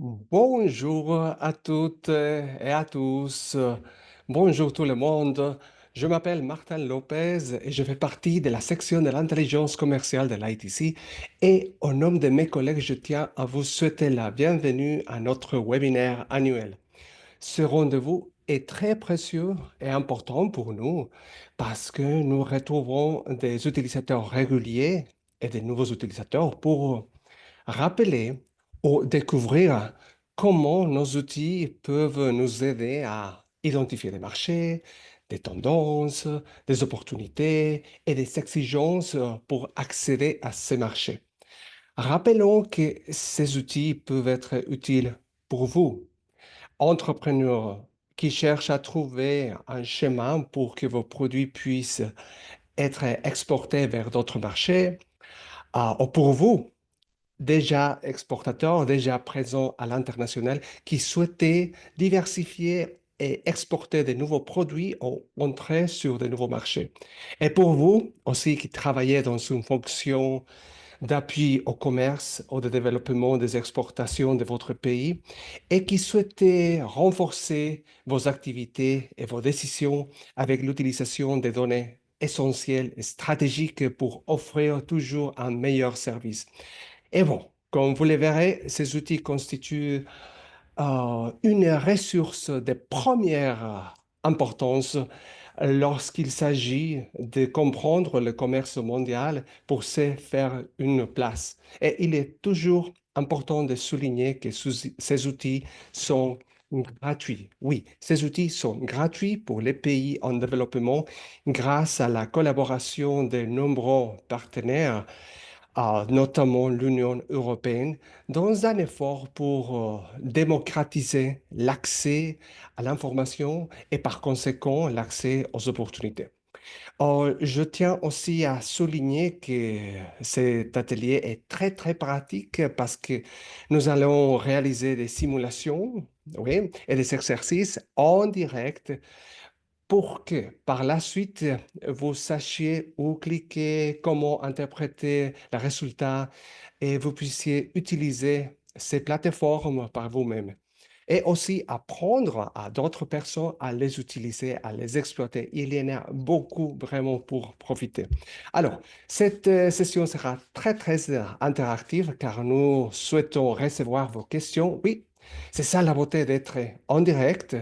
Bonjour à toutes et à tous. Bonjour tout le monde. Je m'appelle Martin Lopez et je fais partie de la section de l'intelligence commerciale de l'ITC. Et au nom de mes collègues, je tiens à vous souhaiter la bienvenue à notre webinaire annuel. Ce rendez-vous est très précieux et important pour nous parce que nous retrouvons des utilisateurs réguliers et des nouveaux utilisateurs pour rappeler ou découvrir comment nos outils peuvent nous aider à identifier des marchés, des tendances, des opportunités et des exigences pour accéder à ces marchés. Rappelons que ces outils peuvent être utiles pour vous, entrepreneurs qui cherchent à trouver un chemin pour que vos produits puissent être exportés vers d'autres marchés, ou pour vous, déjà exportateurs, déjà présents à l'international, qui souhaitaient diversifier et exporter de nouveaux produits ou entrer sur de nouveaux marchés. Et pour vous aussi qui travaillez dans une fonction d'appui au commerce ou de développement des exportations de votre pays et qui souhaitez renforcer vos activités et vos décisions avec l'utilisation des données essentielles et stratégiques pour offrir toujours un meilleur service. Et bon, comme vous le verrez, ces outils constituent une ressource de première importance lorsqu'il s'agit de comprendre le commerce mondial pour se faire une place. Et il est toujours important de souligner que ces outils sont gratuits. Oui, ces outils sont gratuits pour les pays en développement grâce à la collaboration de nombreux partenaires, notamment l'Union européenne, dans un effort pour démocratiser l'accès à l'information et par conséquent l'accès aux opportunités. Je tiens aussi à souligner que cet atelier est très, très pratique parce que nous allons réaliser des simulations, oui, et des exercices en direct pour que par la suite, vous sachiez où cliquer, comment interpréter le résultat et vous puissiez utiliser ces plateformes par vous-même. Et aussi apprendre à d'autres personnes à les utiliser, à les exploiter. Il y en a beaucoup vraiment pour profiter. Alors, cette session sera très, très interactive car nous souhaitons recevoir vos questions. Oui, c'est ça la beauté d'être en direct.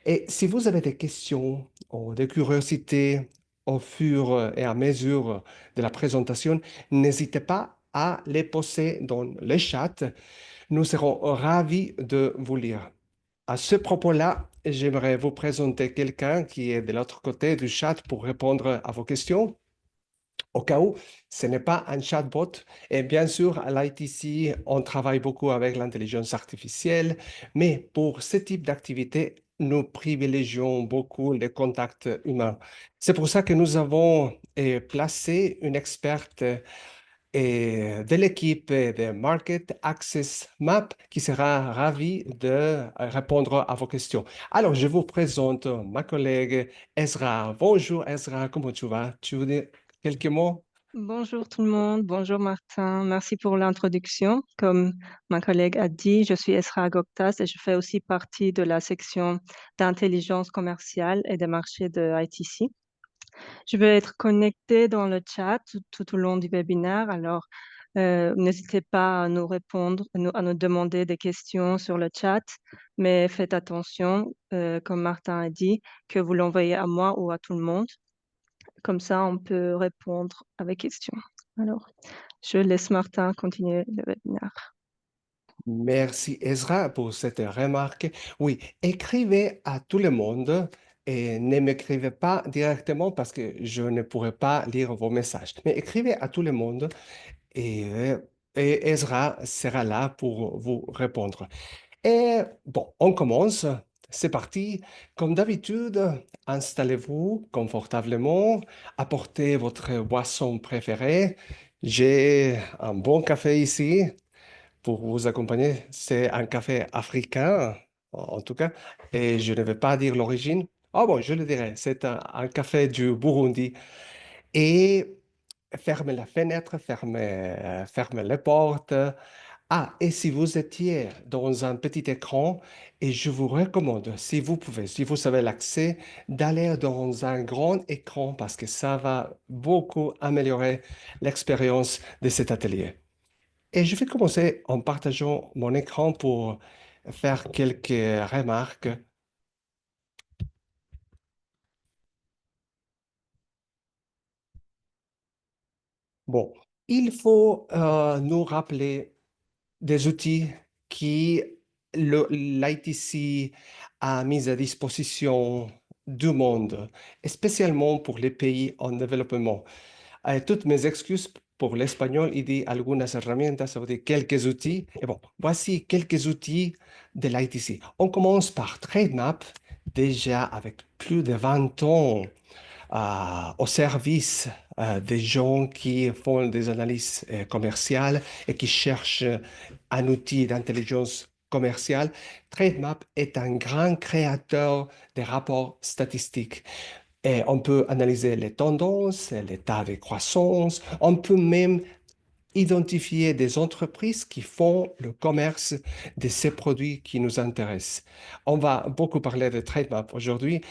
Et si vous avez des questions ou des curiosités au fur et à mesure de la présentation, n'hésitez pas à les poser dans le chat. Nous serons ravis de vous lire. À ce propos-là, j'aimerais vous présenter quelqu'un qui est de l'autre côté du chat pour répondre à vos questions. Au cas où, ce n'est pas un chatbot. Et bien sûr, à l'ITC, on travaille beaucoup avec l'intelligence artificielle, mais pour ce type d'activité, nous privilégions beaucoup les contacts humains. C'est pour ça que nous avons placé une experte de l'équipe de Market Access Map qui sera ravie de répondre à vos questions. Alors, je vous présente ma collègue Ezra. Bonjour Ezra, comment tu vas? Tu veux dire quelques mots? Bonjour tout le monde, bonjour Martin, merci pour l'introduction. Comme ma collègue a dit, je suis Esra Goktas et je fais aussi partie de la section d'intelligence commerciale et des marchés de ITC. Je vais être connectée dans le chat tout au long du webinaire, alors n'hésitez pas à nous répondre, à nous demander des questions sur le chat, mais faites attention, comme Martin a dit, que vous l'envoyez à moi ou à tout le monde. Comme ça, on peut répondre avec questions. Alors, je laisse Martin continuer le webinaire. Merci Ezra pour cette remarque. Oui, écrivez à tout le monde et ne m'écrivez pas directement parce que je ne pourrai pas lire vos messages. Mais écrivez à tout le monde et Ezra sera là pour vous répondre. Et bon, on commence. C'est parti. Comme d'habitude, installez-vous confortablement, apportez votre boisson préférée. J'ai un bon café ici pour vous accompagner. C'est un café africain, en tout cas, et je ne vais pas dire l'origine. Ah bon, je le dirai, c'est un café du Burundi. Et fermez la fenêtre, fermez les portes, Ah, et si vous étiez dans un petit écran, et je vous recommande, si vous pouvez, si vous avez l'accès, d'aller dans un grand écran parce que ça va beaucoup améliorer l'expérience de cet atelier. Et je vais commencer en partageant mon écran pour faire quelques remarques. Bon, il faut nous rappeler des outils qui l'ITC a mis à disposition du monde, et spécialement pour les pays en développement. Toutes mes excuses pour l'espagnol, il dit algunas herramientas, ça veut dire quelques outils. Et bon, voici quelques outils de l'ITC. On commence par TradeMap, déjà avec plus de 20 ans au service des gens qui font des analyses commerciales et qui cherchent un outil d'intelligence commerciale. TradeMap est un grand créateur de rapports statistiques. Et on peut analyser les tendances, l'état de croissance. On peut même identifier des entreprises qui font le commerce de ces produits qui nous intéressent. On va beaucoup parler de TradeMap aujourd'hui.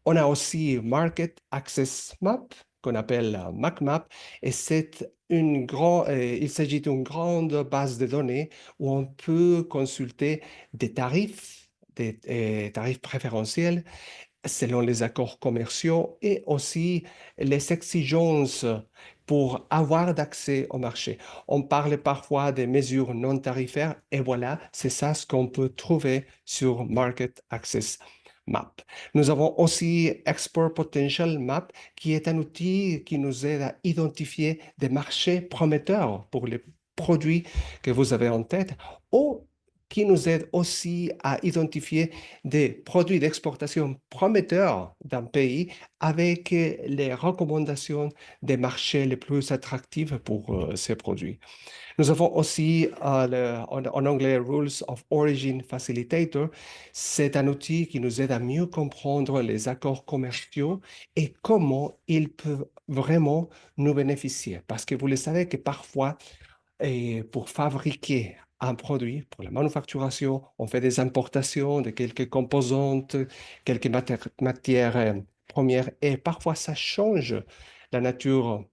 On a aussi Market Access Map, qu'on appelle MacMap, et il s'agit d'une grande base de données où on peut consulter des tarifs, des tarifs préférentiels selon les accords commerciaux et aussi les exigences pour avoir d'accès au marché. On parle parfois des mesures non tarifaires et voilà, c'est ça ce qu'on peut trouver sur Market Access Map. Nous avons aussi Export Potential Map, qui est un outil qui nous aide à identifier des marchés prometteurs pour les produits que vous avez en tête ou qui nous aide aussi à identifier des produits d'exportation prometteurs d'un pays avec les recommandations des marchés les plus attractifs pour ces produits. Nous avons aussi en anglais Rules of Origin Facilitator. C'est un outil qui nous aide à mieux comprendre les accords commerciaux et comment ils peuvent vraiment nous bénéficier. Parce que vous le savez que parfois, et pour fabriquer un produit, pour la manufacturation, on fait des importations de quelques composantes, quelques matières premières, et parfois ça change la nature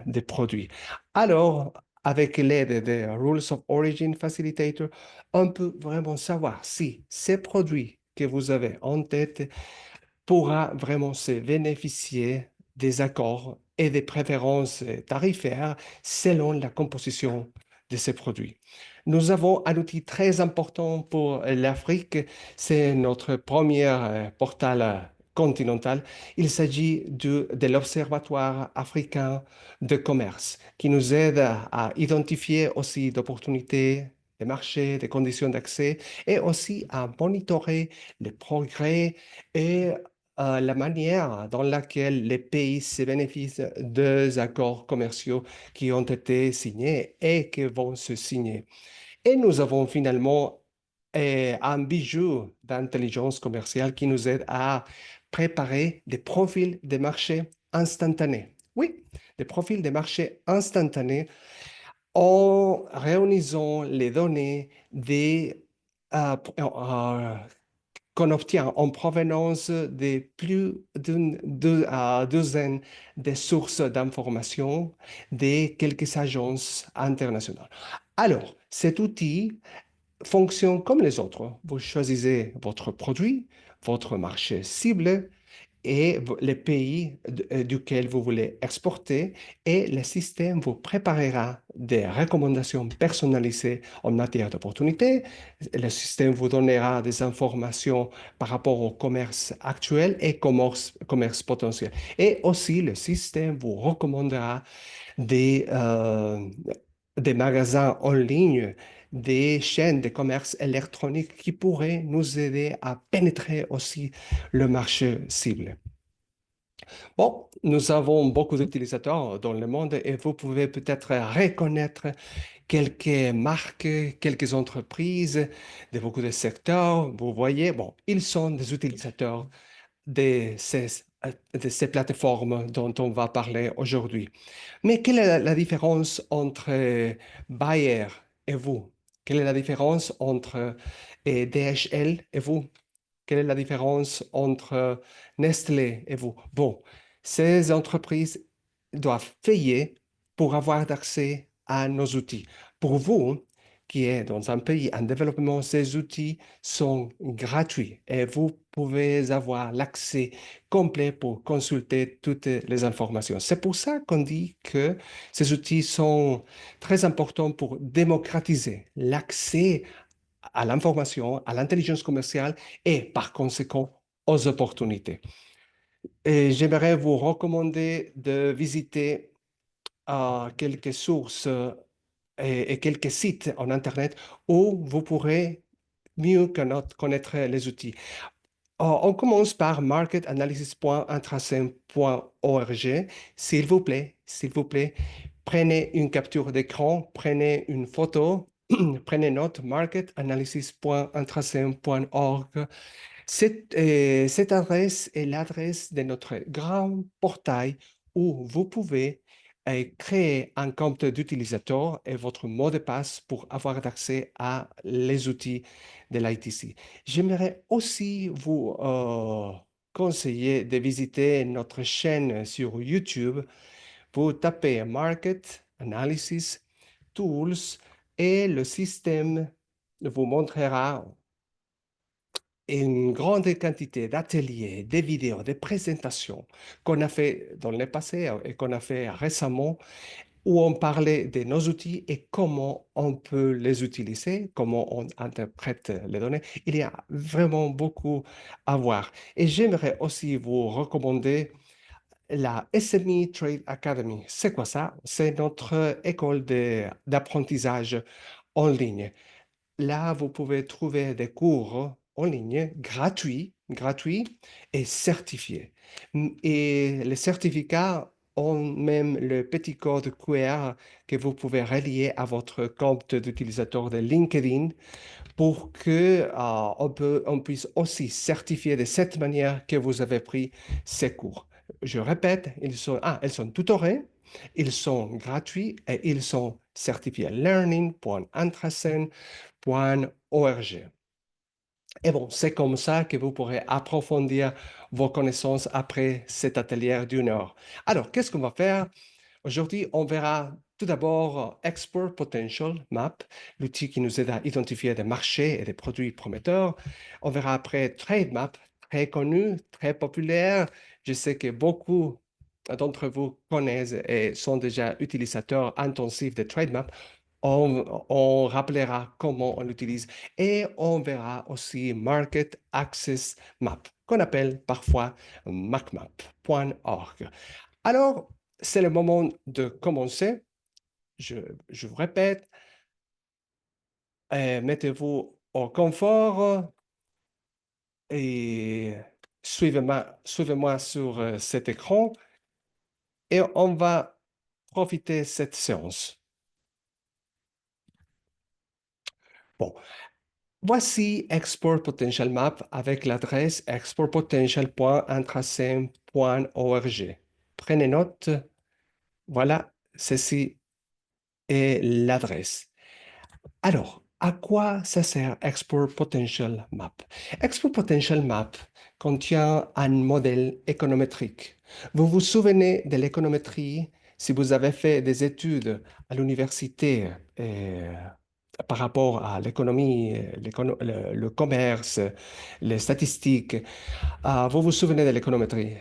des produits. Alors, avec l'aide des Rules of Origin Facilitator, on peut vraiment savoir si ces produits que vous avez en tête pourra vraiment se bénéficier des accords et des préférences tarifaires selon la composition de ces produits. Nous avons un outil très important pour l'Afrique, c'est notre premier portal continental. Il s'agit de l'Observatoire africain de commerce qui nous aide à identifier aussi d'opportunités des marchés, des conditions d'accès et aussi à monitorer les progrès et la manière dans laquelle les pays se bénéficient des accords commerciaux qui ont été signés et qui vont se signer. Et nous avons finalement un bijou d'intelligence commerciale qui nous aide à préparer des profils de marché instantanés. Oui, des profils de marché instantanés en réunissant les données qu'on obtient en provenance de plus d'une douzaine de sources d'informations de quelques agences internationales. Alors, cet outil fonctionne comme les autres. Vous choisissez votre produit, votre marché cible et les pays duquel vous voulez exporter et le système vous préparera des recommandations personnalisées en matière d'opportunités. Le système vous donnera des informations par rapport au commerce actuel et commerce potentiel. Et aussi, le système vous recommandera des, euh, des magasins en ligne, des chaînes de commerce électronique qui pourraient nous aider à pénétrer aussi le marché cible. Bon, nous avons beaucoup d'utilisateurs dans le monde et vous pouvez peut-être reconnaître quelques marques, quelques entreprises de beaucoup de secteurs. Vous voyez, bon, ils sont des utilisateurs de de ces plateformes dont on va parler aujourd'hui. Mais quelle est la différence entre Bayer et vous? Quelle est la différence entre DHL et vous? Quelle est la différence entre Nestlé et vous? Bon, ces entreprises doivent payer pour avoir accès à nos outils. Pour vous, qui est dans un pays en développement, ces outils sont gratuits et vous pouvez avoir l'accès complet pour consulter toutes les informations. C'est pour ça qu'on dit que ces outils sont très importants pour démocratiser l'accès à l'information, à l'intelligence commerciale et par conséquent aux opportunités. Et j'aimerais vous recommander de visiter quelques sources et quelques sites en Internet où vous pourrez mieux connaître les outils. On commence par marketanalysis.intrasem.org. S'il vous plaît, prenez une capture d'écran, prenez une photo, prenez note marketanalysis.intrasem.org. Cette adresse est l'adresse de notre grand portail où vous pouvez créer un compte d'utilisateur et votre mot de passe pour avoir accès à les outils de l'ITC. J'aimerais aussi vous conseiller de visiter notre chaîne sur YouTube. Vous tapez Market Analysis Tools et le système vous montrera une grande quantité d'ateliers, des vidéos, des présentations qu'on a fait dans le passé et qu'on a fait récemment, où on parlait de nos outils et comment on peut les utiliser, comment on interprète les données. Il y a vraiment beaucoup à voir. Et j'aimerais aussi vous recommander la SME Trade Academy. C'est quoi ça? C'est notre école d'apprentissage en ligne. Là, vous pouvez trouver des cours en ligne gratuits et certifiés. Et les certificats ont même le petit code QR que vous pouvez relier à votre compte d'utilisateur de LinkedIn pour que on puisse aussi certifier de cette manière que vous avez pris ces cours. Je répète, ils sont tutorés, ils sont gratuits et ils sont certifiés. Learning.antrasen.org. Et bon, c'est comme ça que vous pourrez approfondir vos connaissances après cet atelier d'une heure. Alors, qu'est-ce qu'on va faire? Aujourd'hui, on verra tout d'abord Export Potential Map, l'outil qui nous aide à identifier des marchés et des produits prometteurs. On verra après Trade Map, très connu, très populaire. Je sais que beaucoup d'entre vous connaissent et sont déjà utilisateurs intensifs de Trade Map. On rappellera comment on l'utilise et on verra aussi Market Access Map, qu'on appelle parfois macmap.org. Alors, c'est le moment de commencer. Je, je vous répète, mettez-vous au confort et suivez-moi sur cet écran et on va profiter de cette séance. Bon, voici Export Potential Map avec l'adresse exportpotential.intrasem.org. Prenez note, voilà, ceci est l'adresse. Alors, à quoi ça sert Export Potential Map? Export Potential Map contient un modèle économétrique. Vous vous souvenez de l'économétrie si vous avez fait des études à l'université par rapport à l'économie, le commerce, les statistiques. Vous vous souvenez de l'économétrie.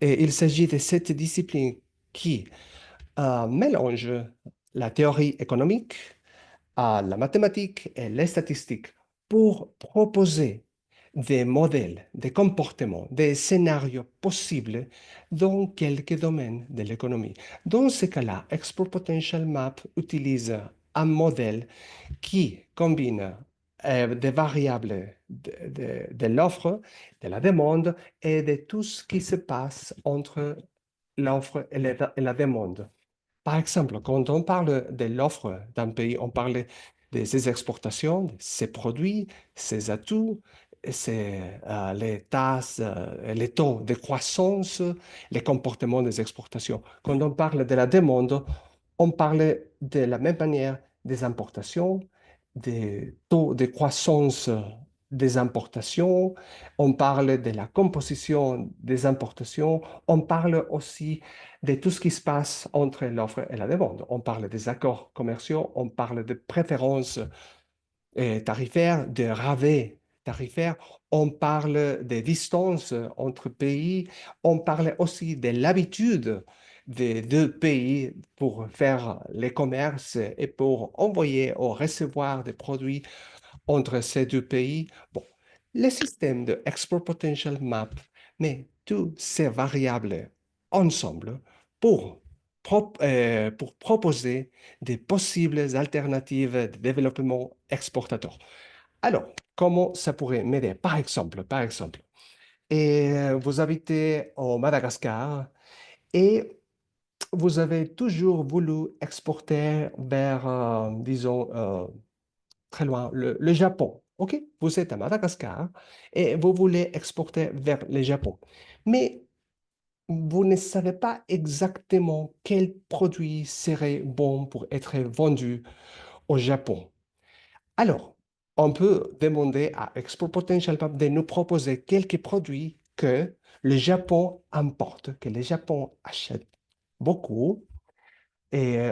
Et il s'agit de cette discipline qui mélange la théorie économique à la mathématique et les statistiques pour proposer des modèles, des comportements, des scénarios possibles dans quelques domaines de l'économie. Dans ce cas-là, Export Potential Map utilise un modèle qui combine des variables de l'offre, de la demande et de tout ce qui se passe entre l'offre et la demande. Par exemple, quand on parle de l'offre d'un pays, on parle de ses exportations, de ses produits, ses atouts, les tasses, les taux de croissance, les comportements des exportations. Quand on parle de la demande, on parle de la même manière des importations, des taux de croissance des importations, on parle de la composition des importations, on parle aussi de tout ce qui se passe entre l'offre et la demande. On parle des accords commerciaux, on parle de préférences tarifaires, de rabais tarifaires, on parle des distances entre pays, on parle aussi de l'habitude des deux pays pour faire les commerces et pour envoyer ou recevoir des produits entre ces deux pays. Bon, le système de Export Potential Map met toutes ces variables ensemble pour, pour proposer des possibles alternatives de développement exportateur. Alors, comment ça pourrait m'aider? Par exemple, vous habitez au Madagascar et vous avez toujours voulu exporter vers, disons, très loin, le Japon. OK? Vous êtes à Madagascar et vous voulez exporter vers le Japon. Mais vous ne savez pas exactement quel produit serait bon pour être vendu au Japon. Alors, on peut demander à Export Potential Map de nous proposer quelques produits que le Japon importe, que le Japon achète beaucoup. Et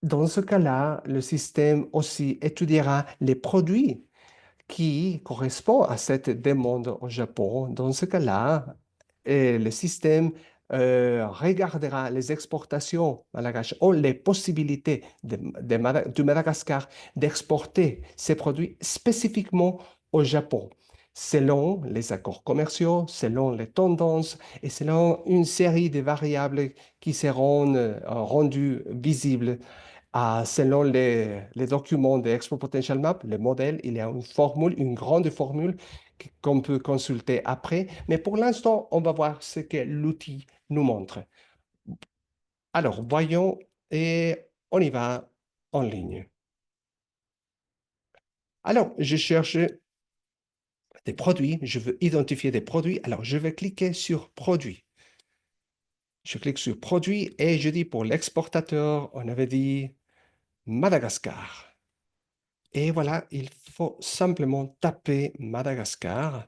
dans ce cas-là, le système aussi étudiera les produits qui correspond à cette demande au Japon. Dans ce cas-là, le système regardera les exportations malgaches ou les possibilités du Madagascar d'exporter ces produits spécifiquement au Japon, selon les accords commerciaux, selon les tendances et selon une série de variables qui seront rendues visibles selon les documents de Export Potential Map, le modèle, il y a une formule, une grande formule qu'on peut consulter après. Mais pour l'instant, on va voir ce que l'outil nous montre. Alors, voyons et on y va en ligne. Alors, je cherche des produits, je veux identifier des produits. Alors, je vais cliquer sur Produits. Je clique sur Produits et je dis pour l'exportateur, on avait dit Madagascar. Et voilà, il faut simplement taper Madagascar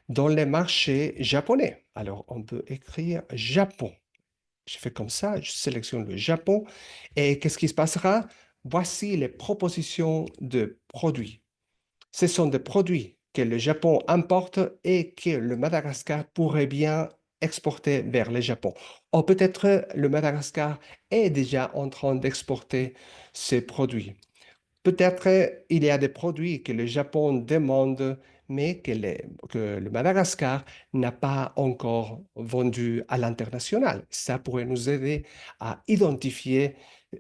dans les marchés japonais. Alors, on peut écrire Japon. Je fais comme ça, je sélectionne le Japon. Et qu'est-ce qui se passera? Voici les propositions de produits. Ce sont des produits que le Japon importe et que le Madagascar pourrait bien exporter vers le Japon. Ou peut-être le Madagascar est déjà en train d'exporter ces produits. Peut-être il y a des produits que le Japon demande, mais que le Madagascar n'a pas encore vendus à l'international. Ça pourrait nous aider à identifier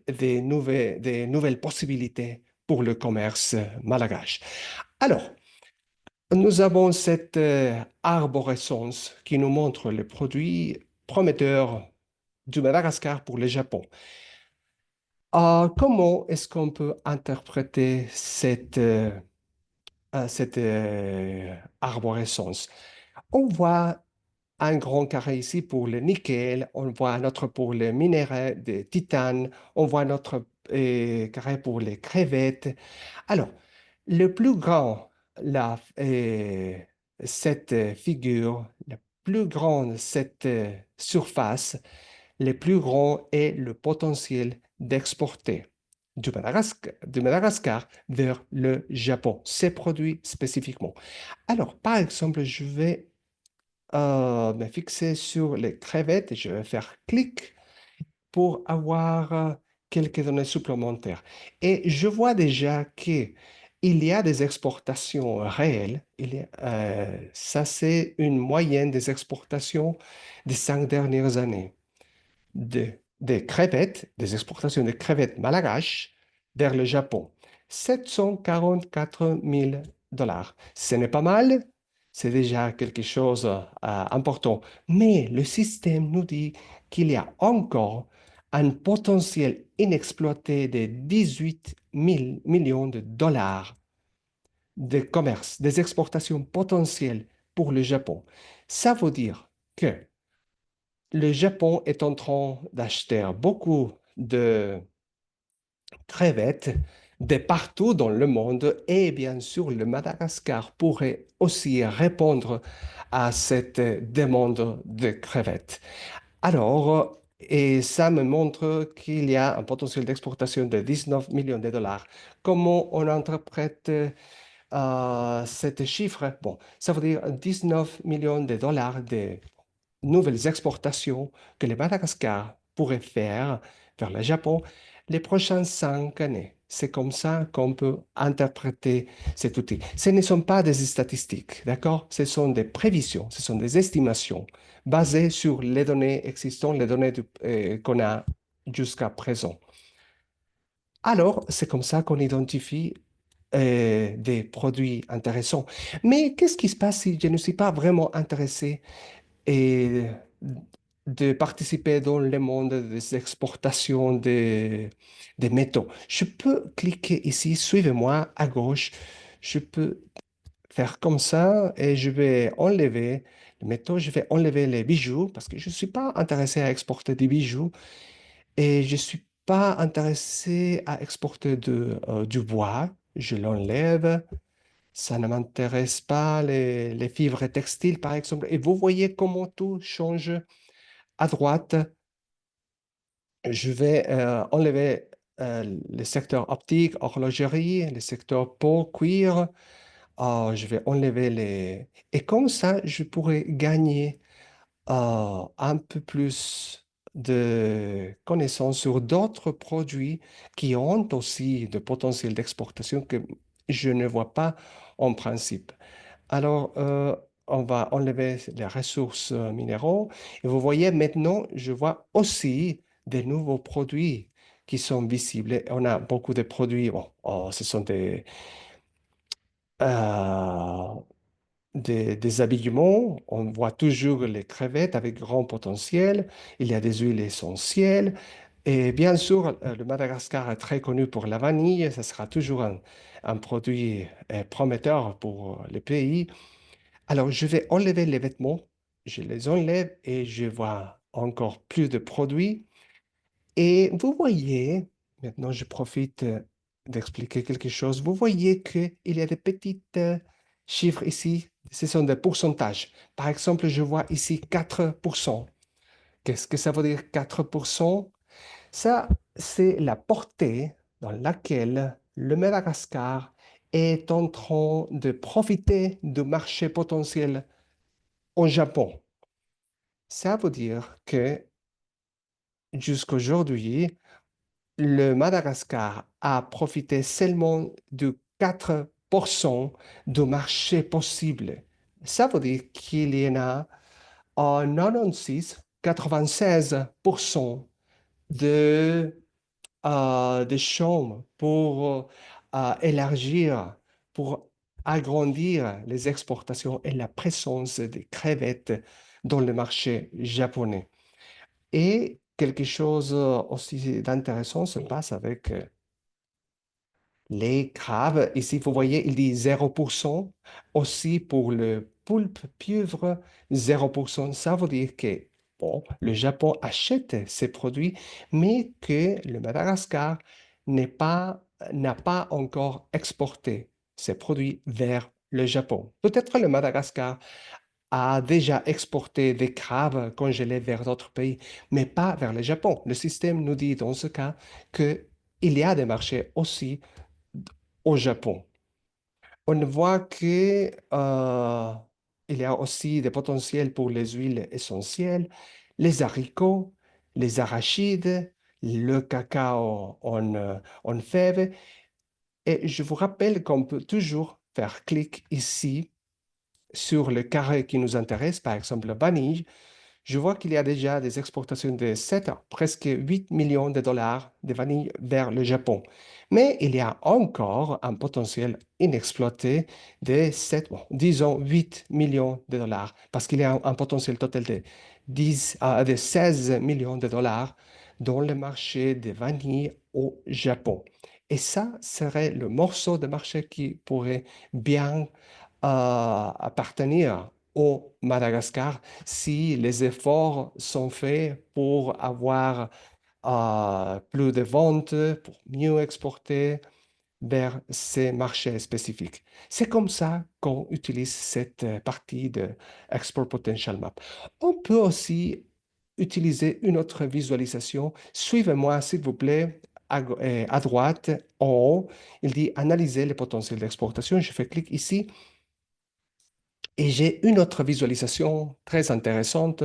des nouvelles possibilités pour le commerce malgache. Alors, nous avons cette arborescence qui nous montre les produits prometteurs du Madagascar pour le Japon. Comment est-ce qu'on peut interpréter cette arborescence? On voit un grand carré ici pour le nickel, on voit un autre pour les minerais de titane, on voit notre carré pour les crevettes. Alors, le plus grand, cette figure, la plus grande cette surface, le plus grand est le potentiel d'exporter du Madagascar vers le Japon, ces produits spécifiquement. Alors, par exemple, je vais me fixer sur les crevettes et je vais faire clic pour avoir quelques données supplémentaires. Et je vois déjà qu'il y a des exportations réelles. Ça, c'est une moyenne des exportations des 5 dernières années des crevettes, des exportations de crevettes malgaches vers le Japon. 744 000 $. Ce n'est pas mal, c'est déjà quelque chose d'important. Mais le système nous dit qu'il y a encore un potentiel inexploité de 18 000 millions de dollars de commerce, des exportations potentielles pour le Japon. Ça veut dire que le Japon est en train d'acheter beaucoup de crevettes de partout dans le monde et bien sûr le Madagascar pourrait aussi répondre à cette demande de crevettes. Alors, et ça me montre qu'il y a un potentiel d'exportation de 19 millions de dollars. Comment on interprète cet chiffre? Bon, ça veut dire 19 millions de dollars de nouvelles exportations que le Madagascar pourrait faire vers le Japon les prochaines 5 années. C'est comme ça qu'on peut interpréter cet outil. Ce ne sont pas des statistiques, d'accord? Ce sont des prévisions, ce sont des estimations basées sur les données existantes, les données qu'on a jusqu'à présent. Alors, c'est comme ça qu'on identifie des produits intéressants. Mais qu'est-ce qui se passe si je ne suis pas vraiment intéressé et de participer dans le monde des exportations des métaux? Je peux cliquer ici, suivez-moi à gauche. Je peux faire comme ça et je vais enlever les métaux, je vais enlever les bijoux parce que je ne suis pas intéressé à exporter des bijoux et je ne suis pas intéressé à exporter du bois. Je l'enlève. Ça ne m'intéresse pas, les fibres textiles, par exemple. Et vous voyez comment tout change à droite. Je vais enlever le secteur optique, horlogerie, le secteur peau, cuir. Je vais enlever les... Et comme ça, je pourrais gagner un peu plus de connaissances sur d'autres produits qui ont aussi de potentiel d'exportation que je ne vois pas en principe. Alors, on va enlever les ressources minéraux. Et vous voyez maintenant, je vois aussi des nouveaux produits qui sont visibles. On a beaucoup de produits. Bon, ce sont euh, des habillements. On voit toujours les crevettes avec grand potentiel. Il y a des huiles essentielles. Et bien sûr, le Madagascar est très connu pour la vanille. Ce sera toujours un produit prometteur pour le pays. Alors, je vais enlever les vêtements. Je les enlève et je vois encore plus de produits. Et vous voyez, maintenant je profite d'expliquer quelque chose. Vous voyez qu'il y a des petits chiffres ici. Ce sont des pourcentages. Par exemple, je vois ici 4%. Qu'est-ce que ça veut dire 4%? Ça, c'est la portée dans laquelle le Madagascar est en train de profiter du marché potentiel au Japon. Ça veut dire que jusqu'aujourd'hui, le Madagascar a profité seulement de 4% du marché possible. Ça veut dire qu'il y en a 96, 96% de, de chambres pour élargir, pour agrandir les exportations et la présence des crevettes dans le marché japonais. Et quelque chose aussi d'intéressant se passe avec les crabes. Ici, vous voyez, il dit 0%. Aussi pour le poulpe pieuvre, 0%. Ça veut dire que bon, le Japon achète ces produits, mais que le Madagascar n'est pas, n'a pas encore exporté ces produits vers le Japon. Peut-être le Madagascar a déjà exporté des crabes congelés vers d'autres pays, mais pas vers le Japon. Le système nous dit dans ce cas qu'il y a des marchés aussi au Japon. On voit que, il y a aussi des potentiels pour les huiles essentielles, les haricots, les arachides, le cacao en fèves. Et je vous rappelle qu'on peut toujours faire clic ici sur le carré qui nous intéresse, par exemple la vanille. Je vois qu'il y a déjà des exportations de 7, presque 8 millions de dollars de vanille vers le Japon. Mais il y a encore un potentiel inexploité de 7, bon, disons 8 millions de dollars, parce qu'il y a un potentiel total de, 16 millions de dollars dans le marché de vanille au Japon. Et ça serait le morceau de marché qui pourrait bien appartenir au Madagascar si les efforts sont faits pour avoir plus de ventes, pour mieux exporter vers ces marchés spécifiques. C'est comme ça qu'on utilise cette partie de Export Potential Map. On peut aussi utiliser une autre visualisation. Suivez-moi, s'il vous plaît, à droite, en haut. Il dit analyser les potentiels d'exportation. Je fais clic ici et j'ai une autre visualisation très intéressante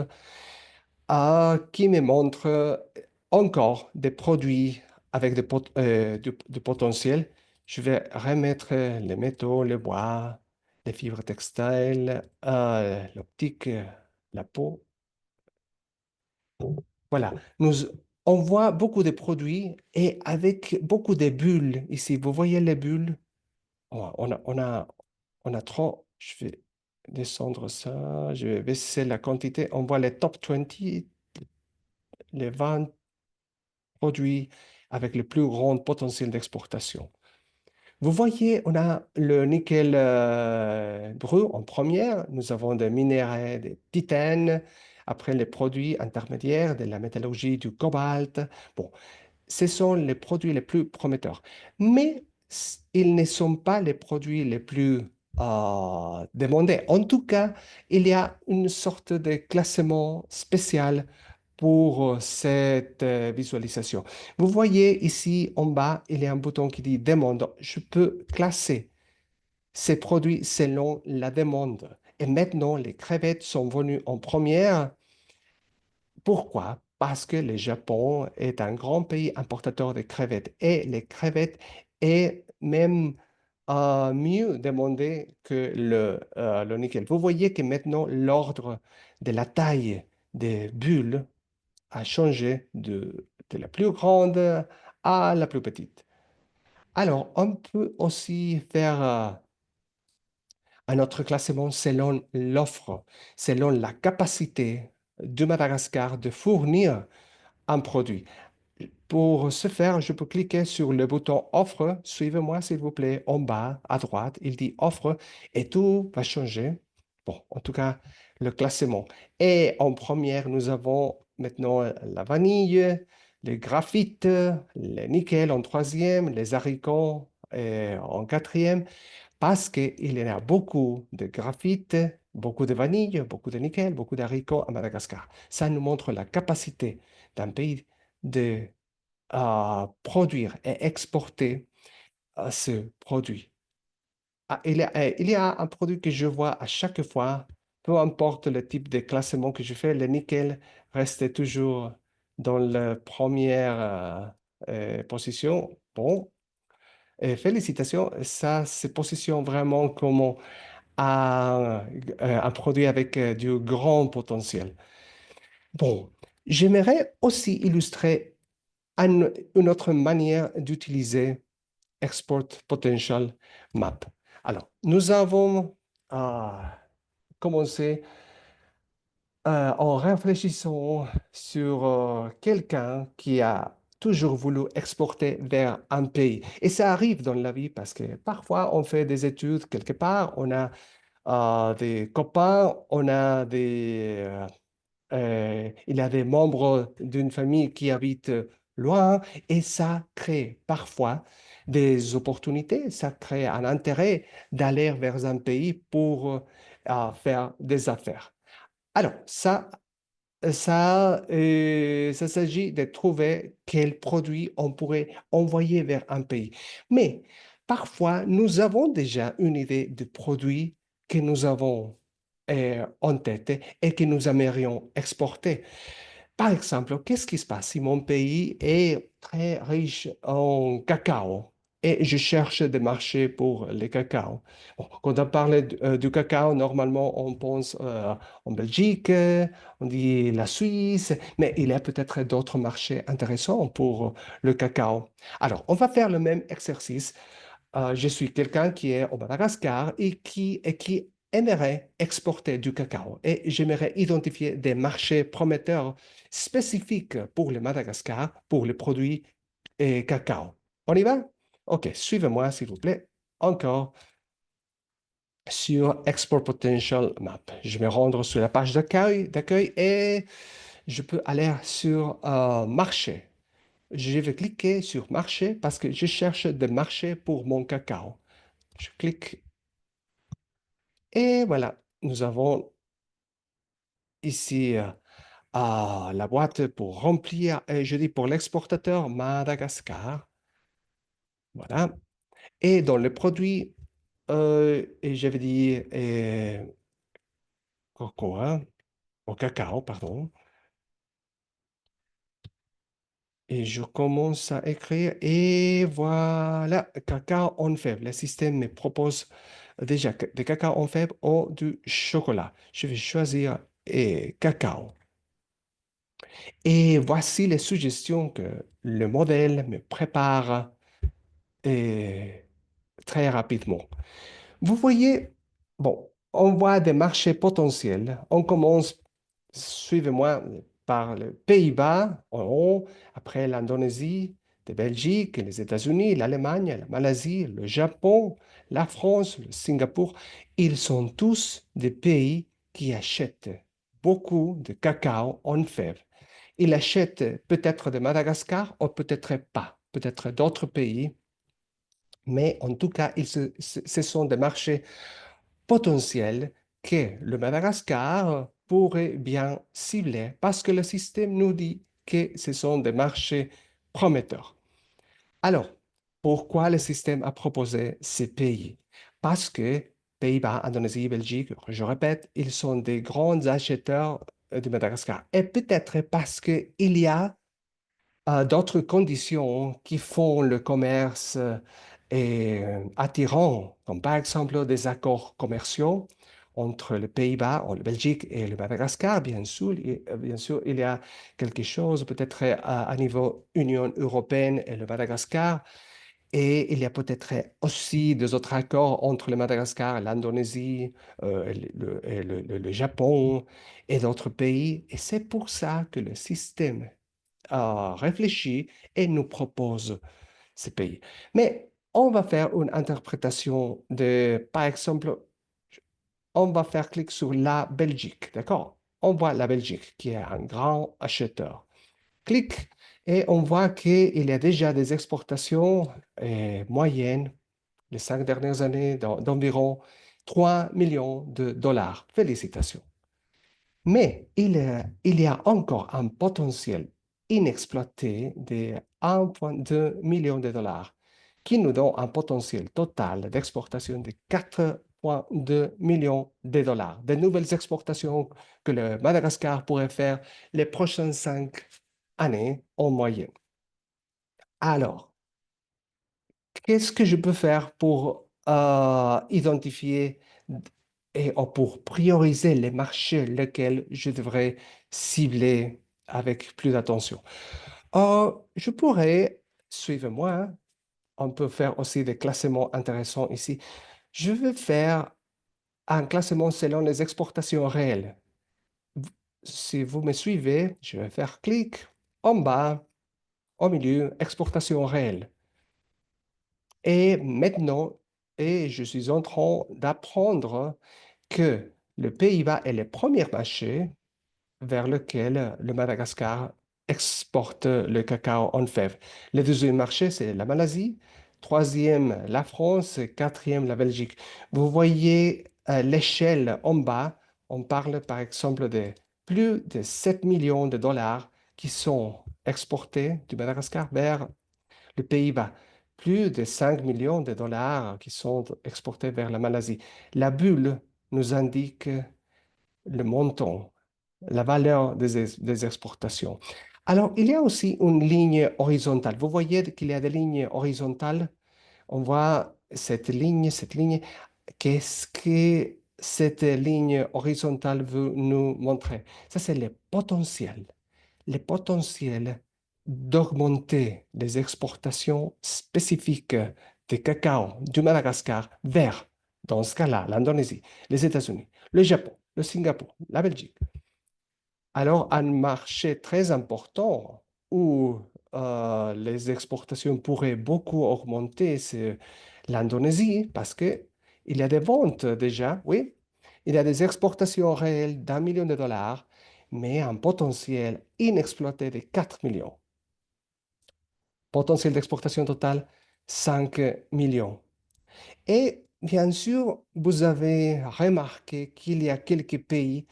qui me montre encore des produits avec du potentiel. Je vais remettre les métaux, le bois, les fibres textiles, l'optique, la peau. Voilà. On voit beaucoup de produits et avec beaucoup de bulles ici. Vous voyez les bulles? Oh, on a trop. Je vais descendre ça. Je vais baisser la quantité. On voit les top 20, les 20 produits avec le plus grand potentiel d'exportation. Vous voyez, on a le nickel brut en première, nous avons des minéraux, des titanes, après les produits intermédiaires, de la métallurgie, du cobalt. Bon, ce sont les produits les plus prometteurs. Mais ils ne sont pas les produits les plus demandés. En tout cas, il y a une sorte de classement spécial pour cette visualisation. Vous voyez ici en bas, il y a un bouton qui dit demande. Je peux classer ces produits selon la demande. Et maintenant, les crevettes sont venues en première. Pourquoi? Parce que le Japon est un grand pays importateur de crevettes et les crevettes est même mieux demandé que le nickel. Vous voyez que maintenant l'ordre de la taille des bulles a changé de la plus grande à la plus petite. Alors, on peut aussi faire un autre classement selon l'offre, selon la capacité de Madagascar de fournir un produit. Pour ce faire, je peux cliquer sur le bouton Offre. Suivez-moi, s'il vous plaît, en bas à droite. Il dit Offre et tout va changer. Bon, en tout cas, le classement. Et en première, nous avons maintenant la vanille, les graphites, le nickel en troisième, les haricots en quatrième, parce qu'il y en a beaucoup de graphites, beaucoup de vanille, beaucoup de nickel, beaucoup d'haricots à Madagascar. Ça nous montre la capacité d'un pays de produire et exporter ce produit. Il y a un produit que je vois à chaque fois, peu importe le type de classement que je fais, le nickel reste toujours dans la première position. Bon, et félicitations, ça se positionne vraiment comme un produit avec du grand potentiel. Bon, j'aimerais aussi illustrer une autre manière d'utiliser Export Potential Map. Alors, nous avons euh, commencé en réfléchissant sur quelqu'un qui a toujours voulu exporter vers un pays. Et ça arrive dans la vie parce que parfois on fait des études quelque part, on a des copains, on a il y a des membres d'une famille qui habitent loin et ça crée parfois des opportunités, ça crée un intérêt d'aller vers un pays pour faire des affaires. Alors, ça s'agit de trouver quel produit on pourrait envoyer vers un pays. Mais parfois, nous avons déjà une idée de produit que nous avons en tête et que nous aimerions exporter. Par exemple, qu'est-ce qui se passe si mon pays est très riche en cacao et je cherche des marchés pour les cacao? Bon, quand on parle du cacao, normalement, on pense en Belgique, on dit la Suisse, mais il y a peut-être d'autres marchés intéressants pour le cacao. Alors, on va faire le même exercice. Je suis quelqu'un qui est au Madagascar et qui aimerait exporter du cacao. Et j'aimerais identifier des marchés prometteurs spécifiques pour le Madagascar, pour les produits et cacao. On y va? OK, suivez-moi, s'il vous plaît. Encore sur Export Potential Map. Je vais rendre sur la page d'accueil et je peux aller sur marché. Je vais cliquer sur marché parce que je cherche des marchés pour mon cacao. Je clique et voilà, nous avons ici la boîte pour remplir, et je dis pour l'exportateur Madagascar. Voilà. Et dans le produit, et j'avais dit cocoa, au cacao, pardon. Et je commence à écrire et voilà, cacao en fève. Le système me propose déjà des cacao en fève ou du chocolat. Je vais choisir cacao. Et voici les suggestions que le modèle me prépare et très rapidement. Vous voyez, bon, on voit des marchés potentiels. On commence, suivez-moi, par les Pays-Bas en haut, après l'Indonésie, la Belgique, les États-Unis, l'Allemagne, la Malaisie, le Japon, la France, le Singapour. Ils sont tous des pays qui achètent beaucoup de cacao en fèves. Ils achètent peut-être de Madagascar ou peut-être pas, peut-être d'autres pays, mais en tout cas, ce sont des marchés potentiels que le Madagascar pourrait bien cibler parce que le système nous dit que ce sont des marchés prometteurs. Alors, pourquoi le système a proposé ces pays? Parce que Pays-Bas, Indonésie, Belgique, je répète, ils sont des grands acheteurs de Madagascar. Et peut-être parce qu'il y a d'autres conditions qui font le commerce attirant, comme par exemple des accords commerciaux entre les Pays-Bas, la Belgique et le Madagascar, bien sûr, il y a quelque chose peut-être à niveau Union européenne et le Madagascar, et il y a peut-être aussi des autres accords entre le Madagascar, l'Indonésie, le Japon et d'autres pays, et c'est pour ça que le système réfléchit et nous propose ces pays. Mais on va faire une interprétation de, par exemple, on va faire clic sur la Belgique, d'accord? On voit la Belgique qui est un grand acheteur. Clic et on voit qu'il y a déjà des exportations moyennes les 5 dernières années d'environ 3 millions de dollars. Félicitations. Mais il y a encore un potentiel inexploité de 1,2 million de dollars qui nous donne un potentiel total d'exportation de 4,2 millions de dollars. De nouvelles exportations que le Madagascar pourrait faire les prochaines 5 années en moyenne. Alors, qu'est-ce que je peux faire pour identifier ou pour prioriser les marchés lesquels je devrais cibler avec plus d'attention? Je pourrais, suivez-moi, hein, on peut faire aussi des classements intéressants ici. Je vais faire un classement selon les exportations réelles. V- Si vous me suivez, je vais faire clic en bas, au milieu, exportation réelle. Et maintenant, je suis en train d'apprendre que le Pays-Bas est le premier marché vers lequel le Madagascar exporte le cacao en fèves. Le deuxième marché, c'est la Malaisie. Troisième, la France. Et quatrième, la Belgique. Vous voyez l'échelle en bas. On parle par exemple de plus de 7 millions de dollars qui sont exportés du Madagascar vers le Pays-Bas. Plus de 5 millions de dollars qui sont exportés vers la Malaisie. La bulle nous indique le montant, la valeur des exportations. Alors, il y a aussi une ligne horizontale. Vous voyez qu'il y a des lignes horizontales. On voit cette ligne. Qu'est-ce que cette ligne horizontale veut nous montrer? Ça, c'est le potentiel d'augmenter les exportations spécifiques de cacao du Madagascar vers, dans ce cas-là, l'Indonésie, les États-Unis, le Japon, le Singapour, la Belgique. Alors, un marché très important où les exportations pourraient beaucoup augmenter, c'est l'Indonésie, parce que il y a des ventes déjà, oui. Il y a des exportations réelles d'1 million de dollars, mais un potentiel inexploité de 4 millions. Potentiel d'exportation total, 5 millions. Et bien sûr, vous avez remarqué qu'il y a quelques pays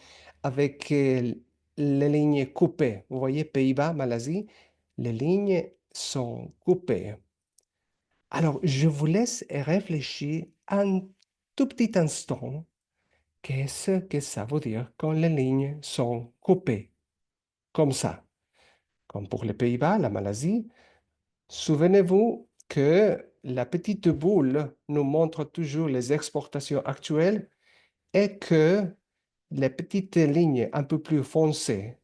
avec les lignes coupées. Vous voyez, Pays-Bas, Malaisie, les lignes sont coupées. Alors, je vous laisse réfléchir un tout petit instant. Qu'est-ce que ça veut dire quand les lignes sont coupées? Comme ça. Comme pour les Pays-Bas, la Malaisie. Souvenez-vous que la petite boule nous montre toujours les exportations actuelles et que les petites lignes un peu plus foncées,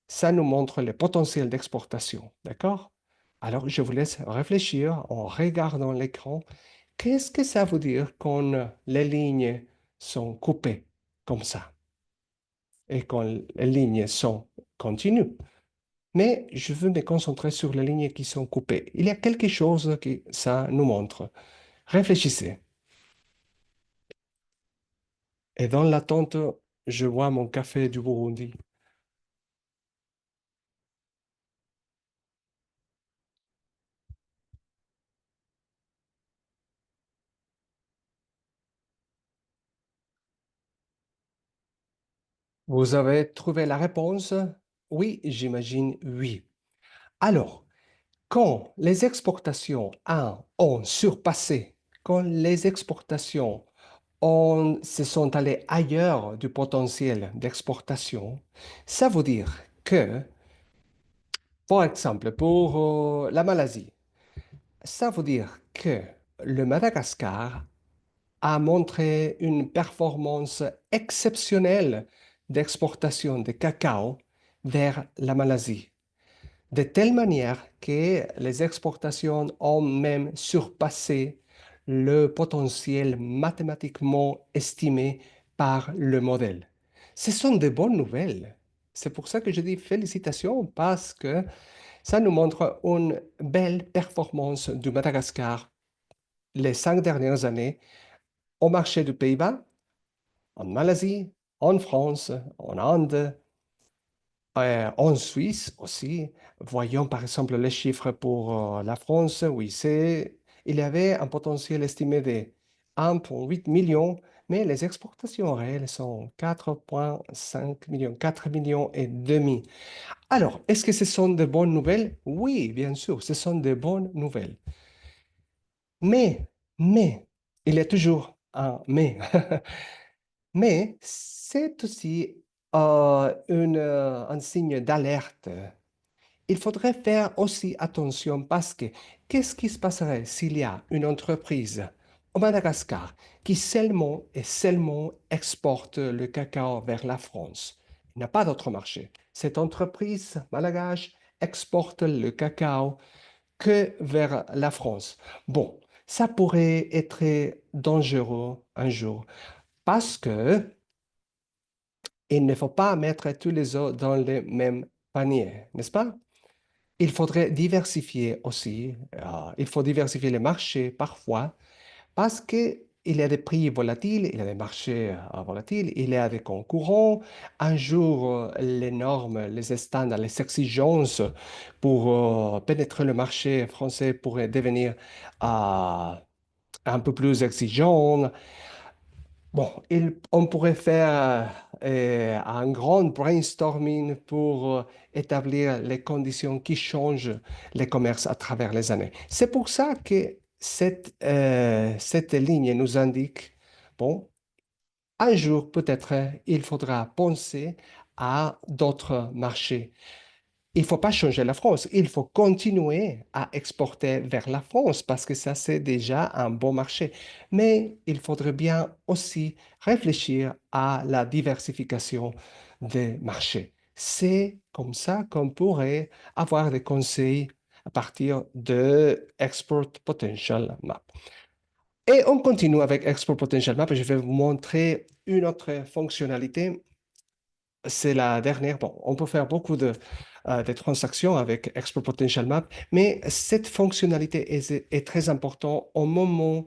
ça nous montre le potentiel d'exportation. D'accord? Alors, je vous laisse réfléchir en regardant l'écran. Qu'est-ce que ça veut dire quand les lignes sont coupées comme ça et quand les lignes sont continues? Mais je veux me concentrer sur les lignes qui sont coupées. Il y a quelque chose que ça nous montre. Réfléchissez. Et dans l'attente, je vois mon café du Burundi. Vous avez trouvé la réponse? Oui, j'imagine oui. Alors, quand les exportations ont surpassé, quand les exportations se sont allées ailleurs du potentiel d'exportation, ça veut dire que, par exemple, pour la Malaisie, ça veut dire que le Madagascar a montré une performance exceptionnelle d'exportation de cacao vers la Malaisie, de telle manière que les exportations ont même surpassé le potentiel mathématiquement estimé par le modèle. Ce sont de bonnes nouvelles. C'est pour ça que je dis félicitations parce que ça nous montre une belle performance du Madagascar les 5 dernières années au marché du Pays-Bas, en Malaisie, en France, en Inde, en Suisse aussi. Voyons par exemple les chiffres pour la France. Oui, il y avait un potentiel estimé de 1,8 million, mais les exportations réelles sont 4,5 millions, 4 millions et demi. Alors, est-ce que ce sont de bonnes nouvelles? Oui, bien sûr, ce sont de bonnes nouvelles. Mais, mais, il y a toujours un mais. Mais c'est aussi un signe d'alerte. Il faudrait faire aussi attention parce que qu'est-ce qui se passerait s'il y a une entreprise au Madagascar qui seulement et seulement exporte le cacao vers la France? Il n'y a pas d'autre marché. Cette entreprise malgache exporte le cacao que vers la France. Bon, ça pourrait être dangereux un jour parce que il ne faut pas mettre tous les œufs dans le même panier, n'est-ce pas? Il faudrait diversifier aussi. Il faut diversifier les marchés parfois parce qu'il y a des prix volatiles, il y a des marchés volatiles, il y a des concurrents. Un jour, les normes, les standards, les exigences pour pénétrer le marché français pourraient devenir un peu plus exigeants. Bon, on pourrait faire un grand brainstorming pour établir les conditions qui changent les commerces à travers les années. C'est pour ça que cette ligne nous indique, bon, un jour peut-être il faudra penser à d'autres marchés. Il ne faut pas changer la France, il faut continuer à exporter vers la France parce que ça, c'est déjà un bon marché. Mais il faudrait bien aussi réfléchir à la diversification des marchés. C'est comme ça qu'on pourrait avoir des conseils à partir de Export Potential Map. Et on continue avec Export Potential Map et je vais vous montrer une autre fonctionnalité. C'est la dernière. Bon, on peut faire beaucoup de transactions avec Export Potential Map, mais cette fonctionnalité est très importante au moment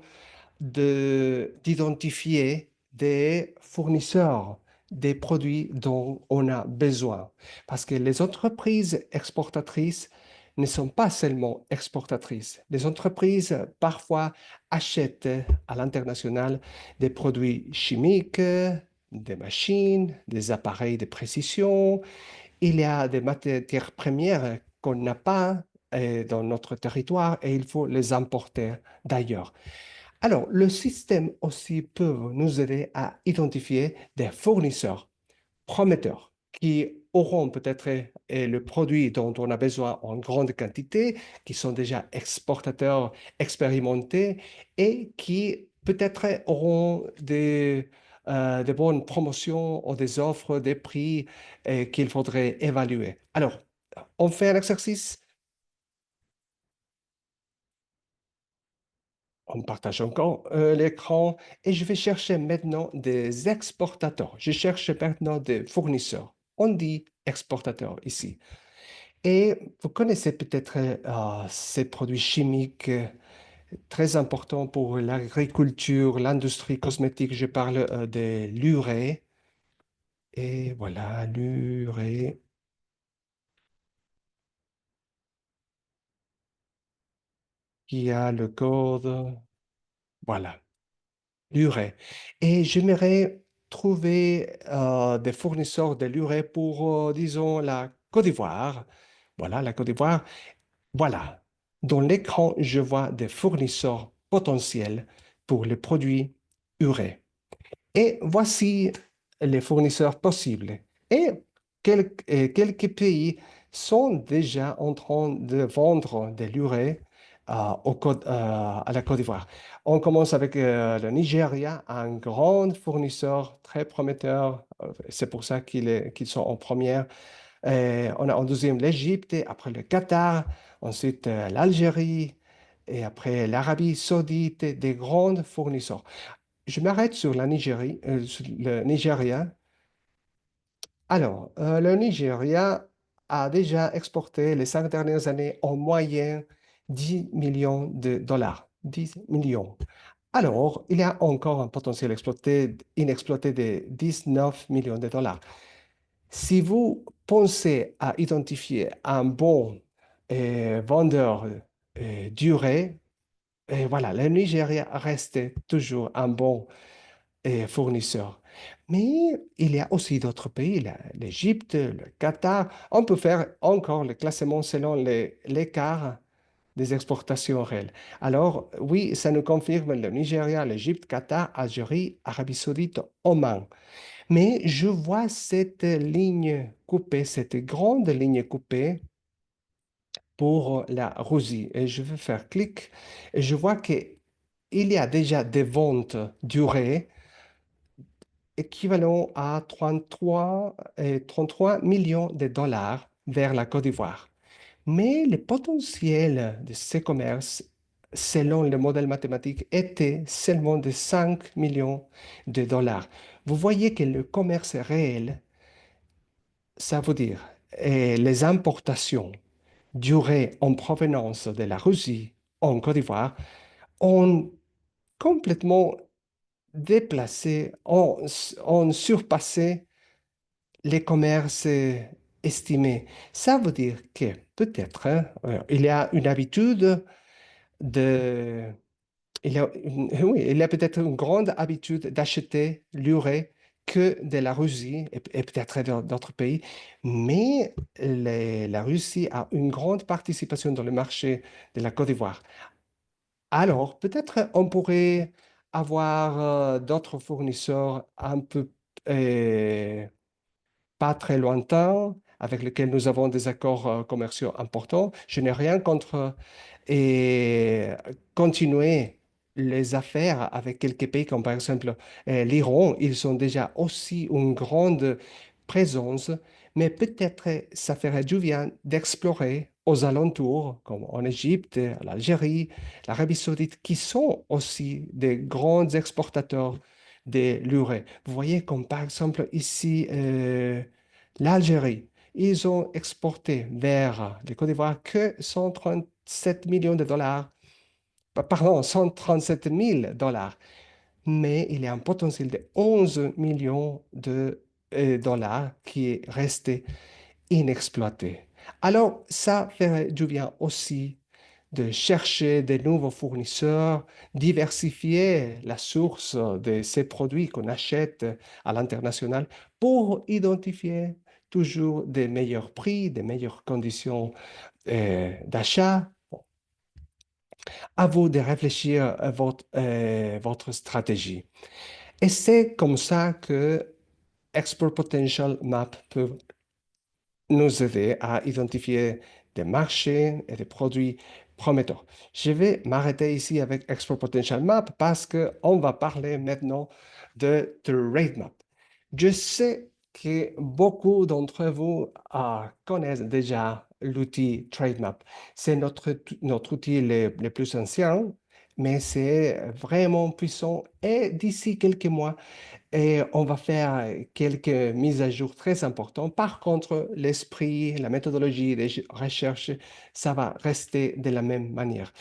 d'identifier des fournisseurs des produits dont on a besoin. Parce que les entreprises exportatrices ne sont pas seulement exportatrices. Les entreprises parfois achètent à l'international des produits chimiques, des machines, des appareils de précision. Il y a des matières premières qu'on n'a pas dans notre territoire et il faut les importer d'ailleurs. Alors, le système aussi peut nous aider à identifier des fournisseurs prometteurs qui auront peut-être le produit dont on a besoin en grande quantité, qui sont déjà exportateurs expérimentés et qui peut-être auront des bonnes promotions ou des offres, des prix qu'il faudrait évaluer. Alors, on fait un exercice. On partage encore l'écran et je vais chercher maintenant des exportateurs. Je cherche maintenant des fournisseurs. On dit exportateurs ici. Et vous connaissez peut-être ces produits chimiques très importants pour l'agriculture, l'industrie cosmétique. Je parle de l'urée. Et voilà, l'urée qui a le code. Voilà. L'urée. Et j'aimerais trouver des fournisseurs de l'urée pour, disons, la Côte d'Ivoire. Voilà, la Côte d'Ivoire. Voilà. Dans l'écran, je vois des fournisseurs potentiels pour les produits urée. Et voici les fournisseurs possibles. Et quelques pays sont déjà en train de vendre de l'urée à la Côte d'Ivoire. On commence avec le Nigeria, un grand fournisseur très prometteur. C'est pour ça qu'ils sont en première. On a en deuxième l'Égypte, après le Qatar, ensuite l'Algérie et après l'Arabie Saoudite, des grands fournisseurs. Je m'arrête sur la Nigérie, sur le Nigeria. Alors, le Nigeria a déjà exporté les 5 dernières années en moyenne 10 millions de dollars. 10 millions. Alors, il y a encore un potentiel inexploité de 19 millions de dollars. Si vous pensez à identifier un bon vendeur duré, et voilà, le Nigeria reste toujours un bon fournisseurs. Mais il y a aussi d'autres pays, l'Égypte, le Qatar. On peut faire encore le classement selon l'écart des exportations réelles. Alors, oui, ça nous confirme le Nigeria, l'Égypte, Qatar, Algérie, Arabie Saoudite, Oman. Mais je vois cette ligne coupée, cette grande ligne coupée pour la Russie. Et je vais faire clic et je vois qu'il y a déjà des ventes durées équivalent à 33 millions de dollars vers la Côte d'Ivoire. Mais le potentiel de ces commerces, selon le modèle mathématique, était seulement de 5 millions de dollars. Vous voyez que le commerce réel, ça veut dire les importations durées en provenance de la Russie en Côte d'Ivoire, ont complètement déplacé, ont surpassé les commerces estimés. Ça veut dire que peut-être il y a une habitude de... Oui, il y a peut-être une grande habitude d'acheter l'urée que de la Russie et peut-être d'autres pays, mais la Russie a une grande participation dans le marché de la Côte d'Ivoire. Alors, peut-être on pourrait avoir d'autres fournisseurs un peu pas très lointain, avec lequel nous avons des accords commerciaux importants. Je n'ai rien contre et continuer les affaires avec quelques pays comme par exemple l'Iran. Ils ont déjà aussi une grande présence, mais peut-être ça ferait du bien d'explorer aux alentours, comme en Égypte, l'Algérie, l'Arabie Saoudite, qui sont aussi des grands exportateurs de l'urée. Vous voyez, comme par exemple ici, l'Algérie, ils ont exporté vers les Côte d'Ivoire que 137 millions de dollars, pardon, 137 000 dollars, mais il y a un potentiel de 11 millions de dollars qui est resté inexploité. Alors, ça fait du bien aussi de chercher des nouveaux fournisseurs, diversifier la source de ces produits qu'on achète à l'international pour identifier toujours des meilleurs prix, des meilleures conditions d'achat. À vous de réfléchir à votre stratégie. Et c'est comme ça que Export Potential Map peut nous aider à identifier des marchés et des produits prometteurs. Je vais m'arrêter ici avec Export Potential Map parce qu'on va parler maintenant de Trade Map. Je sais que beaucoup d'entre vous connaissent déjà l'outil Trade Map. C'est notre outil le plus ancien, mais c'est vraiment puissant et d'ici quelques mois, et on va faire quelques mises à jour très importantes. Par contre, l'esprit, la méthodologie des recherches, ça va rester de la même manière.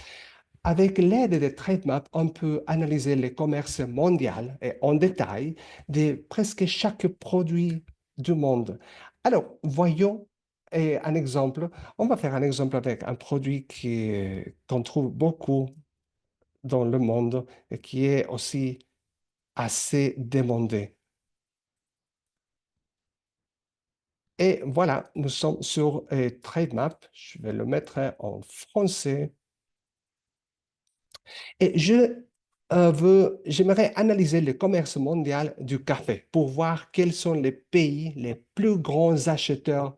Avec l'aide de TradeMap, on peut analyser le commerce mondial et en détail de presque chaque produit du monde. Alors, voyons un exemple. On va faire un exemple avec un produit qu'on trouve beaucoup dans le monde et qui est aussi assez demandé. Et voilà, nous sommes sur TradeMap. Je vais le mettre en français. Et j'aimerais analyser le commerce mondial du café pour voir quels sont les pays les plus grands acheteurs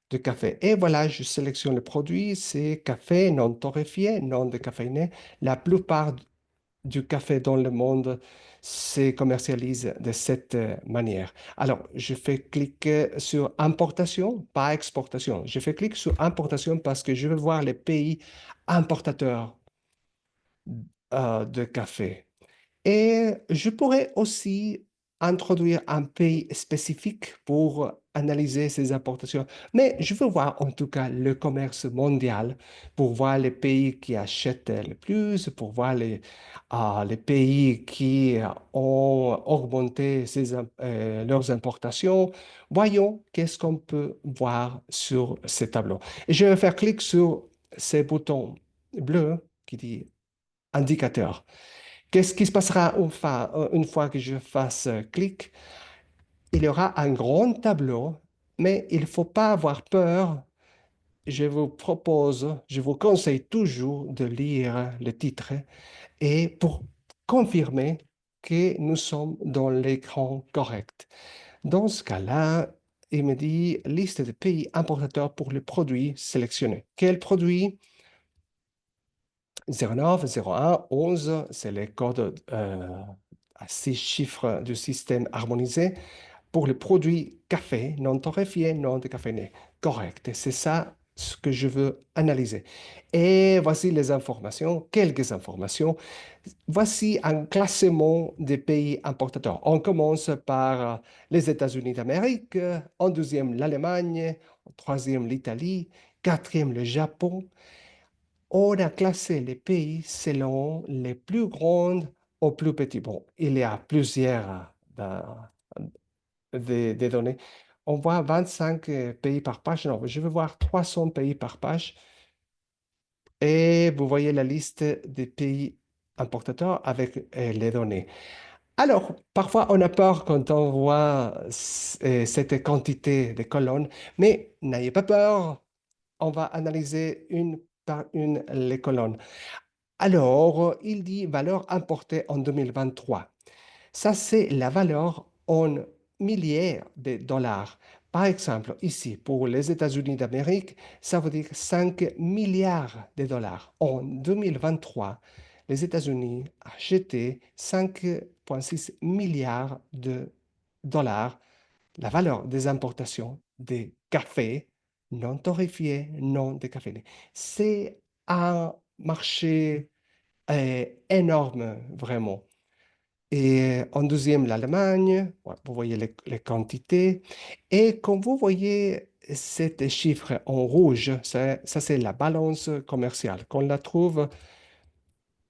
de café. Et voilà, je sélectionne le produit, c'est café non torréfié, non décaféiné. La plupart du café dans le monde se commercialise de cette manière. Alors, je fais cliquer sur importation, pas exportation. Je fais clic sur importation parce que je veux voir les pays importateurs de café. Et je pourrais aussi introduire un pays spécifique pour analyser ces importations. Mais je veux voir en tout cas le commerce mondial pour voir les pays qui achètent le plus, pour voir les pays qui ont augmenté leurs importations. Voyons qu'est-ce qu'on peut voir sur ces tableaux. Et je vais faire clic sur ces boutons bleus qui dit indicateur. Qu'est-ce qui se passera une fois que je fasse clic? Il y aura un grand tableau, mais il ne faut pas avoir peur. Je vous conseille toujours de lire le titre et pour confirmer que nous sommes dans l'écran correct. Dans ce cas-là, il me dit liste de pays importateurs pour les produits sélectionnés. Quel produit? 09, 01, 11, c'est les codes à 6 chiffres du système harmonisé pour les produits café non torréfiés, non décaféinés. Correct. Et c'est ça ce que je veux analyser. Et voici les informations, quelques informations. Voici un classement des pays importateurs. On commence par les États-Unis d'Amérique, en deuxième l'Allemagne, en troisième l'Italie, quatrième le Japon. On a classé les pays selon les plus grandes aux plus petits. Bon, il y a plusieurs des données. On voit 25 pays par page. Non, je veux voir 300 pays par page. Et vous voyez la liste des pays importateurs avec les données. Alors, parfois, on a peur quand on voit cette quantité de colonnes, mais n'ayez pas peur. On va analyser une par une les colonnes. Alors, il dit valeur importée en 2023. Ça, c'est la valeur en milliers de dollars. Par exemple, ici, pour les États-Unis d'Amérique, ça veut dire 5 milliards de dollars. En 2023, les États-Unis achetaient 5,6 milliards de dollars la valeur des importations des cafés non torréfiés, non décaféinés. C'est un marché énorme, vraiment. Et en deuxième, l'Allemagne. Ouais, vous voyez les quantités. Et quand vous voyez ces chiffres en rouge, ça c'est la balance commerciale qu'on la trouve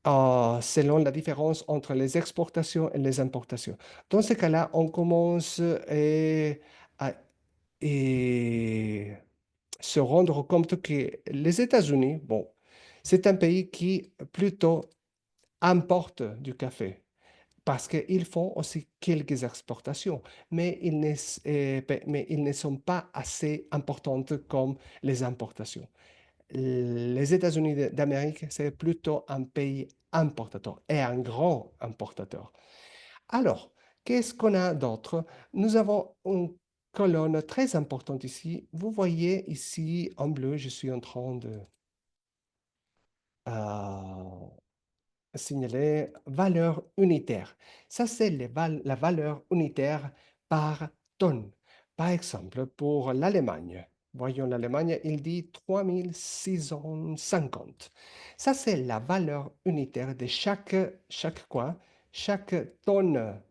selon la différence entre les exportations et les importations. Dans ce cas-là, on commence à et se rendre compte que les États-Unis, bon, c'est un pays qui plutôt importe du café parce qu'ils font aussi quelques exportations, mais ils ne sont pas assez importantes comme les importations. Les États-Unis d'Amérique, c'est plutôt un pays importateur et un grand importateur. Alors, qu'est-ce qu'on a d'autre? Nous avons une colonne très importante ici. Vous voyez ici en bleu, je suis en train de euh, signaler valeur unitaire. Ça, c'est la valeur unitaire par tonne. Par exemple, pour l'Allemagne, voyons l'Allemagne, il dit 3650. Ça, c'est la valeur unitaire de chaque quoi? Chaque tonne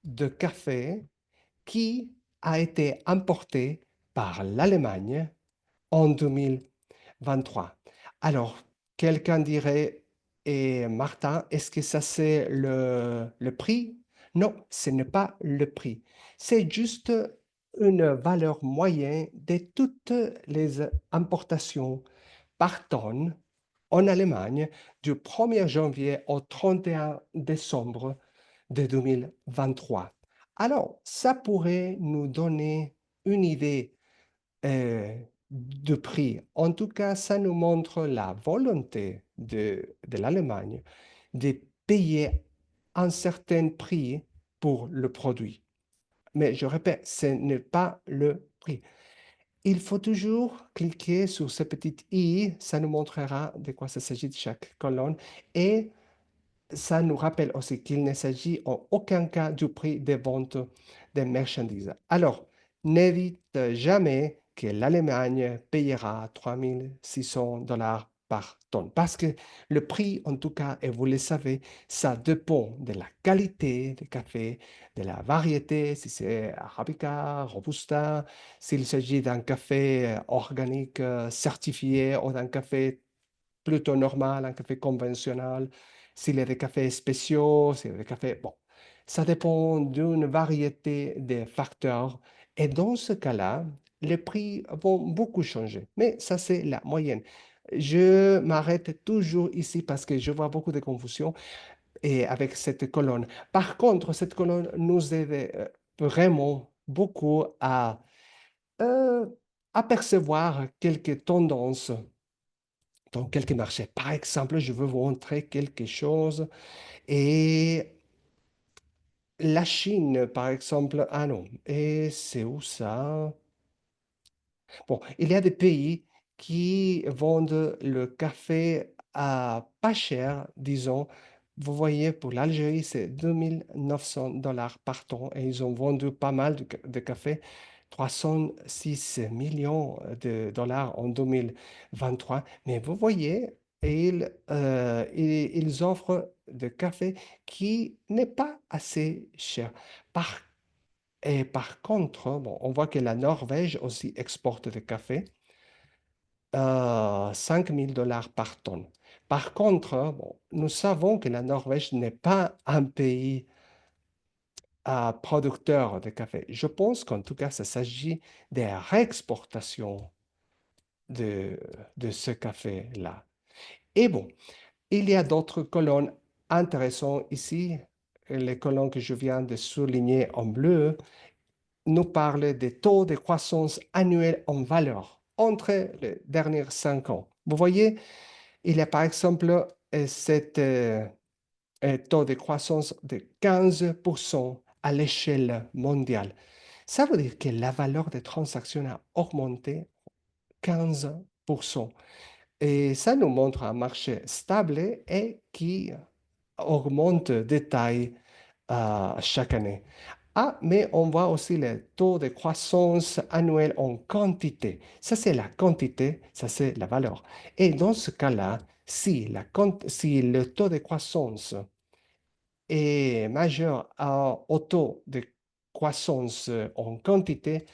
de café qui a été importé par l'Allemagne en 2023. Alors, quelqu'un dirait, et Martin, est-ce que ça c'est le prix? Non, ce n'est pas le prix. C'est juste une valeur moyenne de toutes les importations par tonne en Allemagne du 1er janvier au 31 décembre de 2023. Alors, ça pourrait nous donner une idée de prix. En tout cas, ça nous montre la volonté de l'Allemagne de payer un certain prix pour le produit. Mais je répète, ce n'est pas le prix. Il faut toujours cliquer sur ce petit i, ça nous montrera de quoi ça s'agit de chaque colonne. Et ça nous rappelle aussi qu'il ne s'agit en aucun cas du prix de vente des marchandises. Alors, n'évite jamais que l'Allemagne payera 3600 $ par tonne. Parce que le prix, en tout cas, et vous le savez, ça dépend de la qualité du café, de la variété, si c'est Arabica, Robusta, s'il s'agit d'un café organique certifié ou d'un café plutôt normal, un café conventionnel, s'il y a des cafés spéciaux, s'il y a des cafés... Bon, ça dépend d'une variété de facteurs. Et dans ce cas-là, les prix vont beaucoup changer. Mais ça, c'est la moyenne. Je m'arrête toujours ici parce que je vois beaucoup de confusion et avec cette colonne. Par contre, cette colonne nous aide vraiment beaucoup à euh, apercevoir quelques tendances dans quelques marchés. Par exemple, je veux vous montrer quelque chose et la Chine, par exemple, ah non, et c'est où ça? Bon, il y a des pays qui vendent le café à pas cher, disons. Vous voyez, pour l'Algérie, c'est 2900 $ par tonne et ils ont vendu pas mal de café, 306 millions de dollars en 2023. Mais vous voyez, ils offrent de café qui n'est pas assez cher. Par et par contre, bon, on voit que la Norvège aussi exporte du café, 5 000 $ par tonne. Par contre, bon, nous savons que la Norvège n'est pas un pays producteur de café. Je pense qu'en tout cas, ça s'agit des réexportations de, de ce café-là. Et bon, il y a d'autres colonnes intéressantes ici. Les colonnes que je viens de souligner en bleu nous parle des taux de croissance annuels en valeur entre les derniers 5 ans. Vous voyez, il y a par exemple cet taux de croissance de 15% à l'échelle mondiale. Ça veut dire que la valeur des transactions a augmenté 15%. Et ça nous montre un marché stable et qui augmente de taille chaque année. Ah, mais on voit aussi le taux de croissance annuel en quantité. Ça, c'est la quantité, ça, c'est la valeur. Et dans ce cas-là, si le taux de croissance est majeur au taux de croissance en quantité,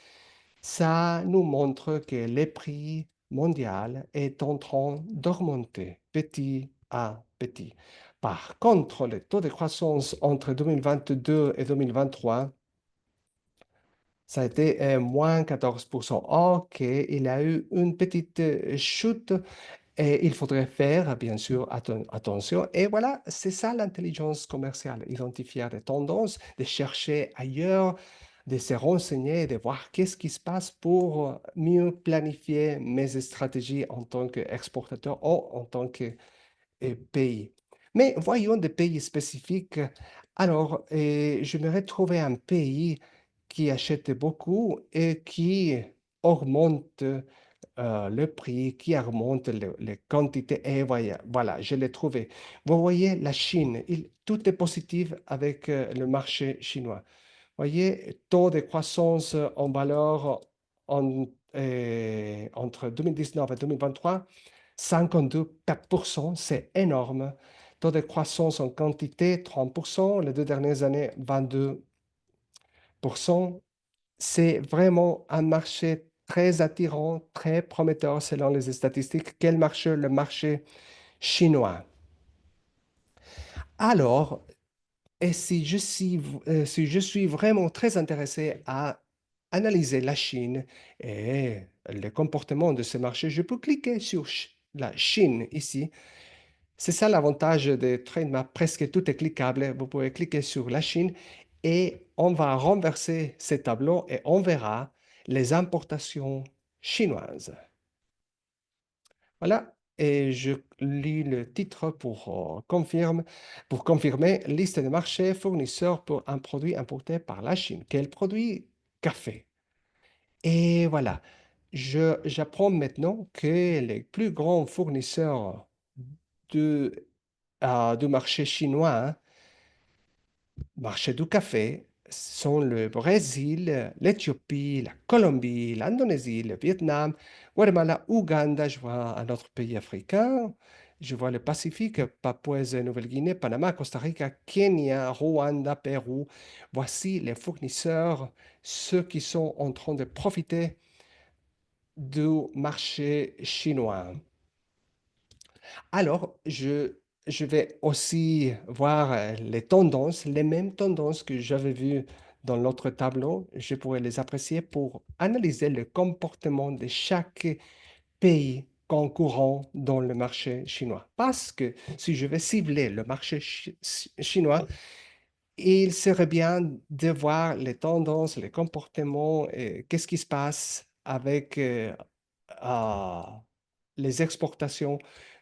ça nous montre que le prix mondial est en train d'augmenter petit à petit. Par contre, le taux de croissance entre 2022 et 2023 Ça a été moins 14%. OK, il y a eu une petite chute et il faudrait faire, bien sûr, attention. Et voilà, c'est ça l'intelligence commerciale, identifier des tendances, de chercher ailleurs, de se renseigner, de voir qu'est-ce qui se passe pour mieux planifier mes stratégies en tant qu'exportateur ou en tant que pays. Mais voyons des pays spécifiques. Alors, j'aimerais trouver un pays qui achète beaucoup et qui augmente le prix, qui augmente les quantités. Et voilà, voilà, je l'ai trouvé. Vous voyez, la Chine, tout est positif avec le marché chinois. Vous voyez, taux de croissance en valeur entre 2019 et 2023, 52,4%, c'est énorme. Taux de croissance en quantité, 30%, les 2 dernières années, 22%. C'est vraiment un marché très attirant, très prometteur selon les statistiques. Quel marché? Le marché chinois. Alors, et si je suis vraiment très intéressé à analyser la Chine et le comportement de ce marché, je peux cliquer sur la Chine ici. C'est ça l'avantage des TradeMap. Presque tout est cliquable. Vous pouvez cliquer sur la Chine et on va renverser ce tableau et on verra les importations chinoises. Voilà, et je lis le titre pour confirmer liste de marchés fournisseurs pour un produit importé par la Chine. Quel produit? Café. Et voilà, j'apprends maintenant que les plus grands fournisseurs de, du marché chinois, hein, marché du café, sont le Brésil, l'Éthiopie, la Colombie, l'Indonésie, le Vietnam, Guatemala, Ouganda, je vois un autre pays africain, je vois le Pacifique, Papouasie-Nouvelle-Guinée, Panama, Costa Rica, Kenya, Rwanda, Pérou. Voici les fournisseurs, ceux qui sont en train de profiter du marché chinois. Alors, je vais aussi voir les tendances, les mêmes tendances que j'avais vues dans l'autre tableau. Je pourrais les apprécier pour analyser le comportement de chaque pays concurrent dans le marché chinois. Parce que si je vais cibler le marché chinois, il serait bien de voir les tendances, les comportements, et qu'est-ce qui se passe avec à les exportations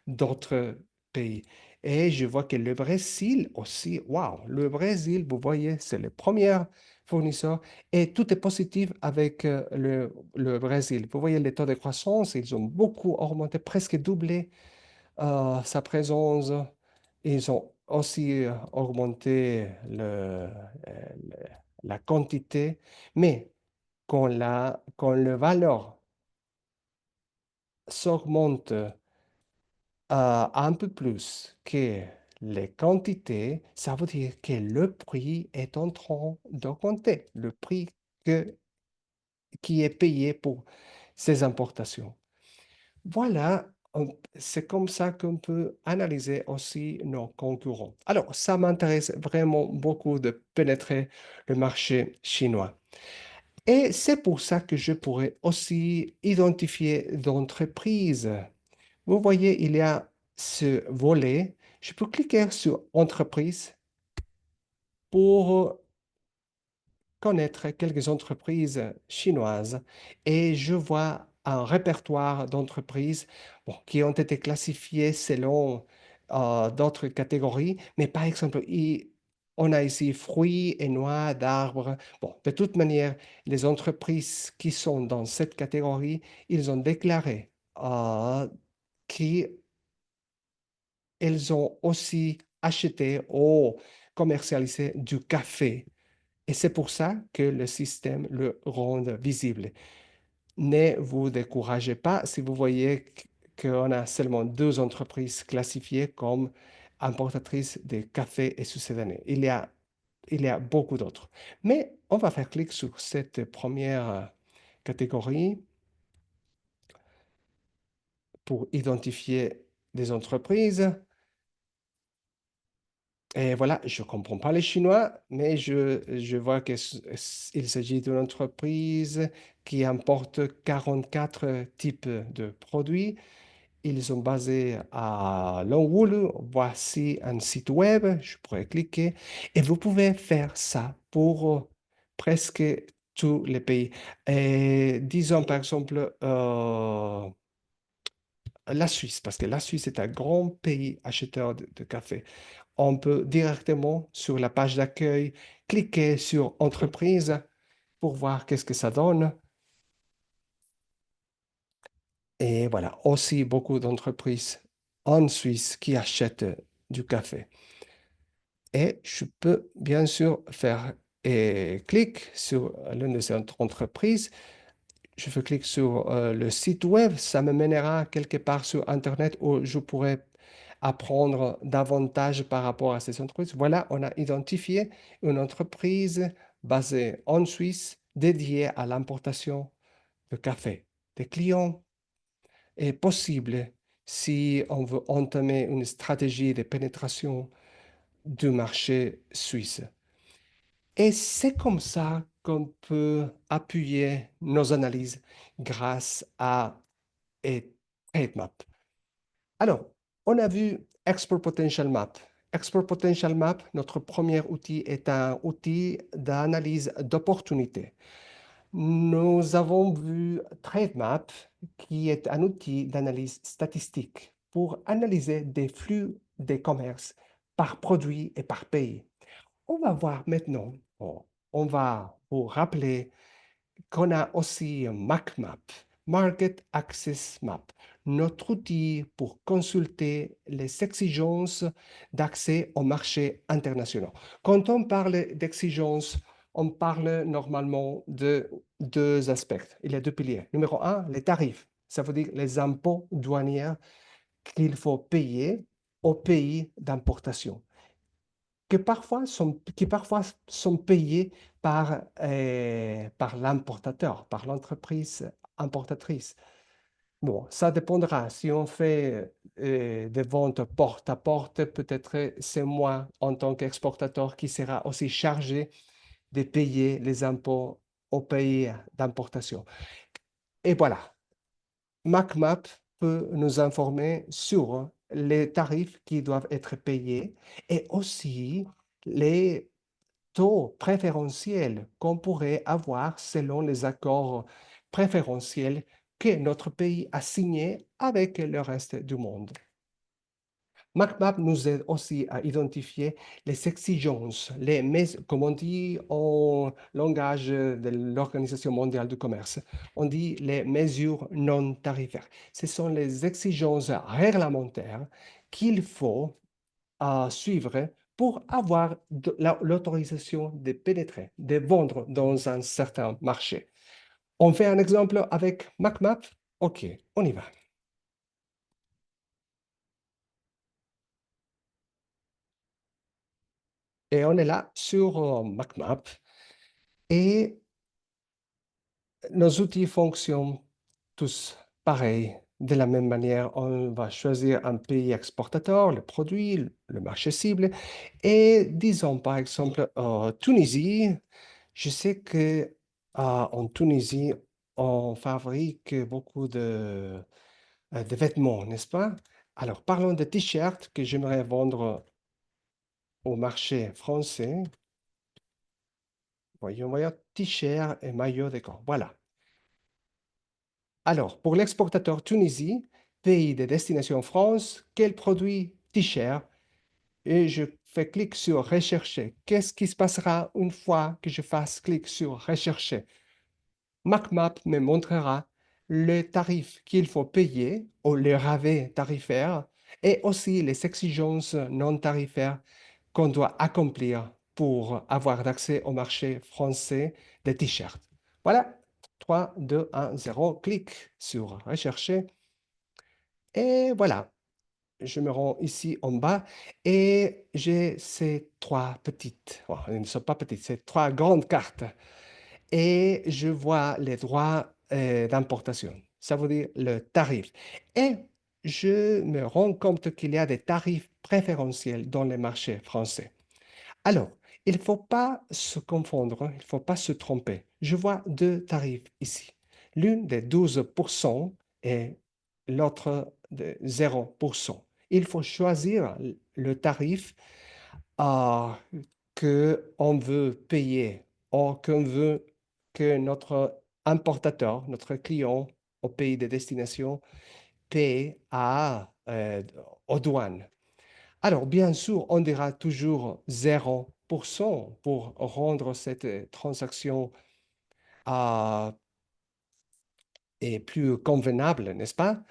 d'autres pays. Et je vois que le Brésil aussi, waouh, le Brésil, vous voyez, c'est le premier fournisseur et tout est positif avec le Brésil. Vous voyez les taux de croissance, ils ont beaucoup augmenté, presque doublé sa présence. Ils ont aussi augmenté la quantité, mais quand la valeur s'augmente un peu plus que les quantités, ça veut dire que le prix est en train d'augmenter, le prix que- qui est payé pour ces importations. Voilà, c'est comme ça qu'on peut analyser aussi nos concurrents. Alors, ça m'intéresse vraiment beaucoup de pénétrer le marché chinois. Et c'est pour ça que je pourrais aussi identifier d'entreprises. Vous voyez, il y a ce volet. Je peux cliquer sur Entreprise pour connaître quelques entreprises chinoises et je vois un répertoire d'entreprises bon, qui ont été classifiées selon d'autres catégories. Mais par exemple, on a ici fruits et noix d'arbres. Bon, de toute manière, les entreprises qui sont dans cette catégorie, ils ont déclaré qu'ils ont aussi acheté ou commercialisé du café. Et c'est pour ça que le système le rend visible. Ne vous découragez pas si vous voyez qu'on a seulement deux entreprises classifiées comme importatrices de café et sucédané. Il y a beaucoup d'autres. Mais on va faire clic sur cette première catégorie pour identifier des entreprises. Et voilà, je ne comprends pas les Chinois, mais je vois qu'il s'agit d'une entreprise qui importe 44 types de produits. Ils sont basés à Longwool. Voici un site web. Je pourrais cliquer. Et vous pouvez faire ça pour presque tous les pays. Et disons par exemple la Suisse, parce que la Suisse est un grand pays acheteur de café. On peut directement sur la page d'accueil cliquer sur Entreprise pour voir qu'est-ce que ça donne. Et voilà, aussi beaucoup d'entreprises en Suisse qui achètent du café. Et je peux bien sûr faire et clic sur l'une de ces entreprises. Je fais clic sur le site web, ça me mènera quelque part sur Internet où je pourrais apprendre davantage par rapport à ces entreprises. Voilà, on a identifié une entreprise basée en Suisse dédiée à l'importation de café. Des clients est possible si on veut entamer une stratégie de pénétration du marché suisse. Et c'est comme ça qu'on peut appuyer nos analyses grâce à et Map. Alors, on a vu Export Potential Map. Export Potential Map, notre premier outil, est un outil d'analyse d'opportunités. Nous avons vu TradeMap, qui est un outil d'analyse statistique pour analyser des flux des commerces par produit et par pays. On va voir maintenant, on va vous rappeler qu'on a aussi un MacMap, Market Access Map, notre outil pour consulter les exigences d'accès au marché international. Quand on parle d'exigences, on parle normalement de deux aspects. Il y a deux piliers. Numéro un, les tarifs. Ça veut dire les impôts douaniers qu'il faut payer au pays d'importation qui parfois sont payés par l'importateur, par l'entreprise importatrice. Bon, ça dépendra. Si on fait des ventes porte à porte, peut-être c'est moi en tant qu'exportateur qui sera aussi chargé de payer les impôts au pays d'importation. Et voilà, MacMap peut nous informer sur les tarifs qui doivent être payés et aussi les taux préférentiels qu'on pourrait avoir selon les accords préférentiels que notre pays a signés avec le reste du monde. MacMap nous aide aussi à identifier les exigences, comme on dit en langage de l'Organisation mondiale du commerce, on dit les mesures non tarifaires. Ce sont les exigences réglementaires qu'il faut suivre pour avoir l'autorisation de pénétrer, de vendre dans un certain marché. On fait un exemple avec MacMap. OK, on y va. Et on est là sur MacMap et nos outils fonctionnent tous pareil. De la même manière, on va choisir un pays exportateur, le produit, le marché cible. Et disons par exemple Tunisie. Je sais que en Tunisie, on fabrique beaucoup de vêtements, n'est-ce pas? Alors, parlons de t-shirts que j'aimerais vendre au marché français. Voyons, t-shirt et maillot de corps. Voilà. Alors, pour l'exportateur Tunisie, pays de destination France, quel produit t-shirt? Et je fais clic sur rechercher. Qu'est-ce qui se passera une fois que je fasse clic sur rechercher? MacMap me montrera le tarif qu'il faut payer ou le rabais tarifaire et aussi les exigences non tarifaires qu'on doit accomplir pour avoir accès au marché français des t-shirts. Voilà, 3, 2, 1, 0, clic sur rechercher et voilà. Je me rends ici en bas et j'ai ces trois petites, bon, elles ne sont pas petites, ces trois grandes cartes et je vois les droits d'importation. Ça veut dire le tarif. Et je me rends compte qu'il y a des tarifs préférentiels dans les marchés français. Alors, il ne faut pas se confondre, il ne faut pas se tromper. Je vois deux tarifs ici. L'une de 12% et l'autre de 0%. Il faut choisir le tarif à que on veut payer ou qu'on veut que notre importateur, notre client au pays de destination paye aux douanes. Alors, bien sûr, on dira toujours 0% pour rendre cette transaction euh, et plus convenable, n'est-ce pas?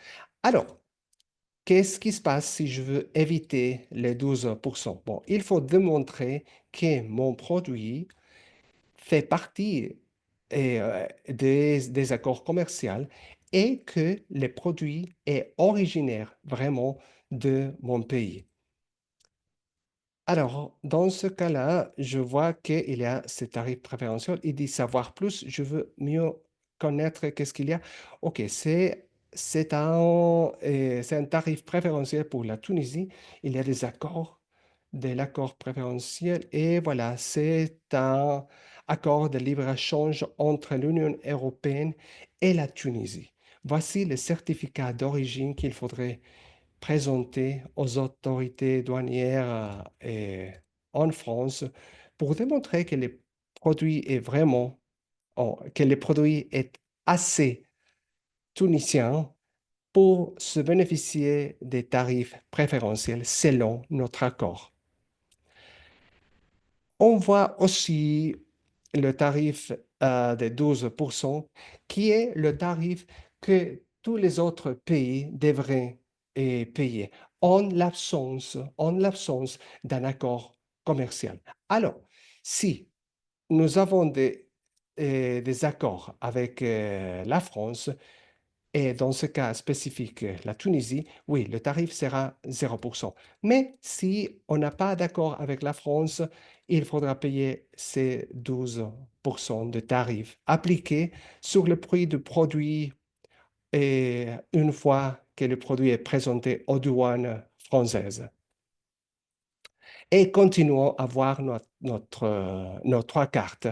Alors, qu'est-ce qui se passe si je veux éviter les 12%? Bon, il faut démontrer que mon produit fait partie des accords commerciaux et que le produit est originaire vraiment de mon pays. Alors, dans ce cas-là, je vois qu'il y a ces tarifs préférentiels. Il dit savoir plus, je veux mieux connaître qu'est-ce qu'il y a. OK, c'est un tarif préférentiel pour la Tunisie. Il y a des accords de l'accord préférentiel et voilà, c'est un accord de libre-échange entre l'Union européenne et la Tunisie. Voici le certificat d'origine qu'il faudrait présenté aux autorités douanières en France pour démontrer que le produit est vraiment, que le produit est assez tunisien pour se bénéficier des tarifs préférentiels selon notre accord. On voit aussi le tarif de 12%, qui est le tarif que tous les autres pays devraient payer en l'absence d'un accord commercial. Alors, si nous avons des accords avec la France, et dans ce cas spécifique, la Tunisie, oui, le tarif sera 0%. Mais si on n'a pas d'accord avec la France, il faudra payer ces 12% de tarifs appliqués sur le prix du produit et une fois que le produit est présenté aux douanes françaises. Et continuons à voir nos trois cartes.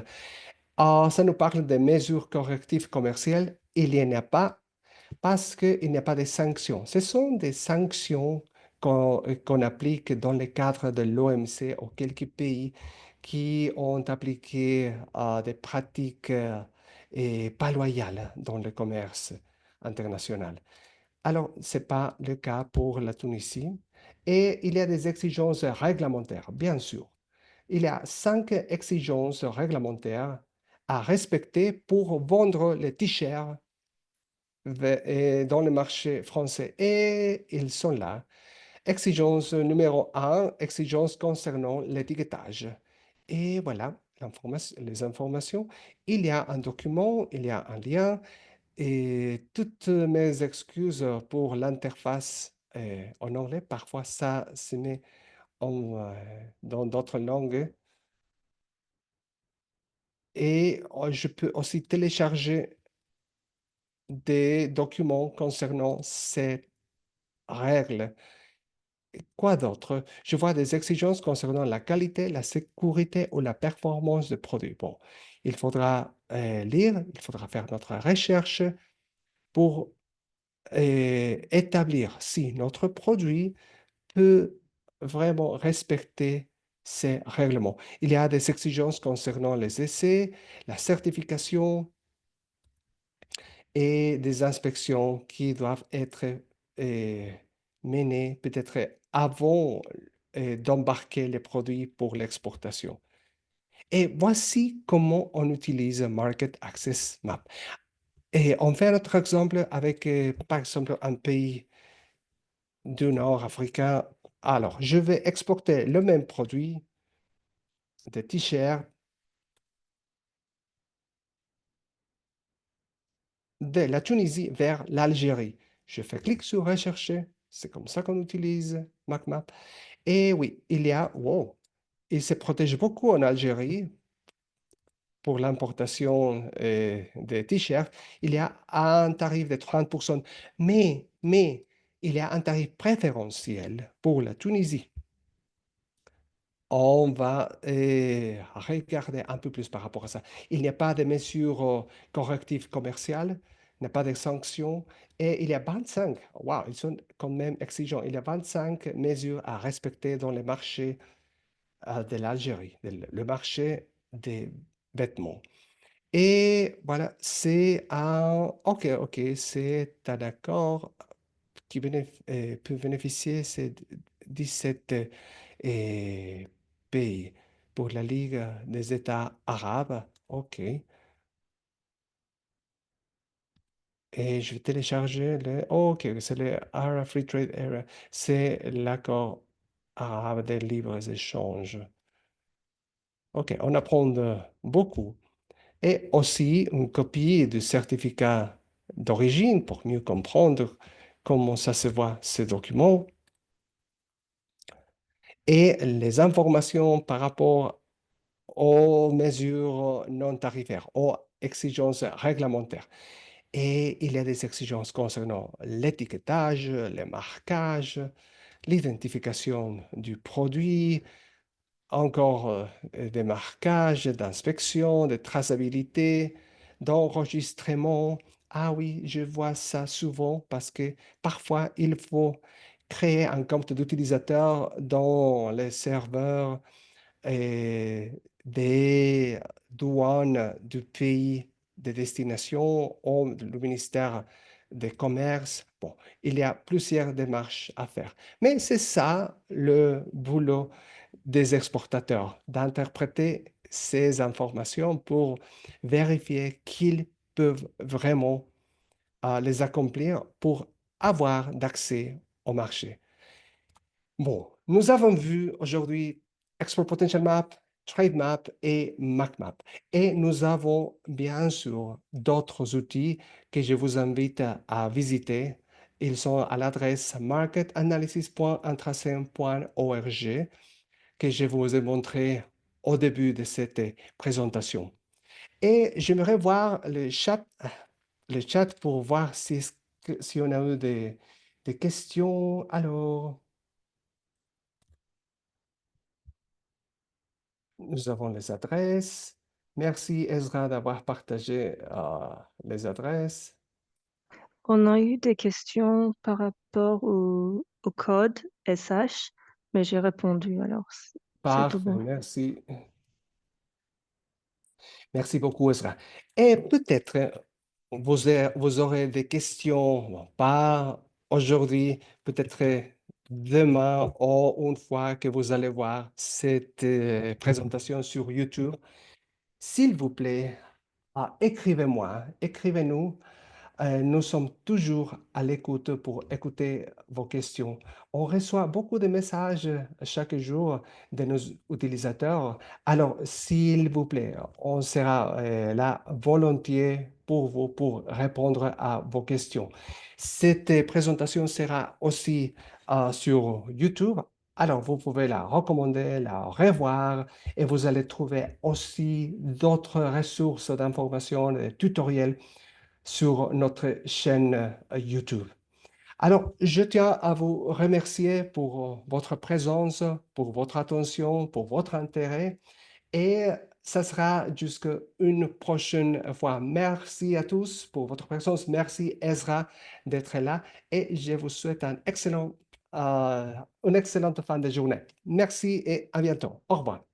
Ah, ça nous parle des mesures correctives commerciales. Il n'y en a pas parce qu'il n'y a pas de sanctions. Ce sont des sanctions qu'on applique dans le cadre de l'OMC aux quelques pays qui ont appliqué des pratiques et pas loyales dans le commerce international. Alors, ce n'est pas le cas pour la Tunisie. Et il y a des exigences réglementaires, bien sûr. Il y a 5 exigences réglementaires à respecter pour vendre les t-shirts dans le marché français. Et ils sont là. Exigence numéro un, exigence concernant l'étiquetage. Et voilà les informations. Il y a un document, il y a un lien. Et toutes mes excuses pour l'interface en anglais, parfois ça se met dans d'autres langues. Et je peux aussi télécharger des documents concernant ces règles. Quoi d'autre? Je vois des exigences concernant la qualité, la sécurité ou la performance du produit. Bon, il faudra lire, il faudra faire notre recherche pour établir si notre produit peut vraiment respecter ces règlements. Il y a des exigences concernant les essais, la certification et des inspections qui doivent être euh, menées peut-être avant d'embarquer les produits pour l'exportation. Et voici comment on utilise Market Access Map. Et on fait notre exemple avec, par exemple, un pays du Nord africain. Alors, je vais exporter le même produit, des t-shirts, de la Tunisie vers l'Algérie. Je fais clic sur Rechercher. C'est comme ça qu'on utilise MacMap. Et oui, wow, il se protège beaucoup en Algérie pour l'importation des t-shirts. Il y a un tarif de 30%. Mais il y a un tarif préférentiel pour la Tunisie. On va regarder un peu plus par rapport à ça. Il n'y a pas de mesures correctives commerciales, il n'y a pas de sanctions et il y a 25, waouh, ils sont quand même exigeants, il y a 25 mesures à respecter dans les marchés de l'Algérie, le marché des vêtements. Et voilà, c'est un, ok, c'est un accord qui peut bénéficier ces 17 euh, pays pour la Ligue des États arabes. OK. Et je vais télécharger le... OK, c'est le Arab Free Trade Area. C'est l'accord arabe des libres-échanges. OK, on apprend beaucoup. Et aussi une copie du certificat d'origine pour mieux comprendre comment ça se voit, ces documents. Et les informations par rapport aux mesures non tarifaires, aux exigences réglementaires. Et il y a des exigences concernant l'étiquetage, le marquage, l'identification du produit, encore des marquages, d'inspection, de traçabilité, d'enregistrement. Ah oui, je vois ça souvent parce que parfois il faut créer un compte d'utilisateur dans les serveurs et des douanes du pays de destination ou le ministère des Commerces. Bon, il y a plusieurs démarches à faire. Mais c'est ça le boulot des exportateurs, d'interpréter ces informations pour vérifier qu'ils peuvent vraiment les accomplir pour avoir d'accès au marché. Bon, nous avons vu aujourd'hui Export Potential Map, Trade Map et MacMap. Et nous avons bien sûr d'autres outils que je vous invite à visiter. Ils sont à l'adresse marketanalysis.intrasem.org que je vous ai montré au début de cette présentation. Et j'aimerais voir le chat pour voir si on a eu des questions. Alors, nous avons les adresses. Merci Ezra d'avoir partagé les adresses. On a eu des questions par rapport au code SH, mais j'ai répondu, alors c'est tout Parfait, bon. merci. Merci beaucoup Ezra. Et peut-être vous aurez des questions, bon, pas aujourd'hui, peut-être demain ou une fois que vous allez voir cette présentation sur YouTube. S'il vous plaît, écrivez-moi, écrivez-nous. Nous sommes toujours à l'écoute pour écouter vos questions. On reçoit beaucoup de messages chaque jour de nos utilisateurs. Alors, s'il vous plaît, on sera là volontiers pour vous, pour répondre à vos questions. Cette présentation sera aussi sur YouTube. Alors, vous pouvez la recommander, la revoir et vous allez trouver aussi d'autres ressources d'informations, des tutoriels sur notre chaîne YouTube. Alors, je tiens à vous remercier pour votre présence, pour votre attention, pour votre intérêt et ça sera jusqu'à une prochaine fois. Merci à tous pour votre présence. Merci Ezra d'être là et je vous souhaite une excellente fin de journée. Merci et à bientôt. Au revoir.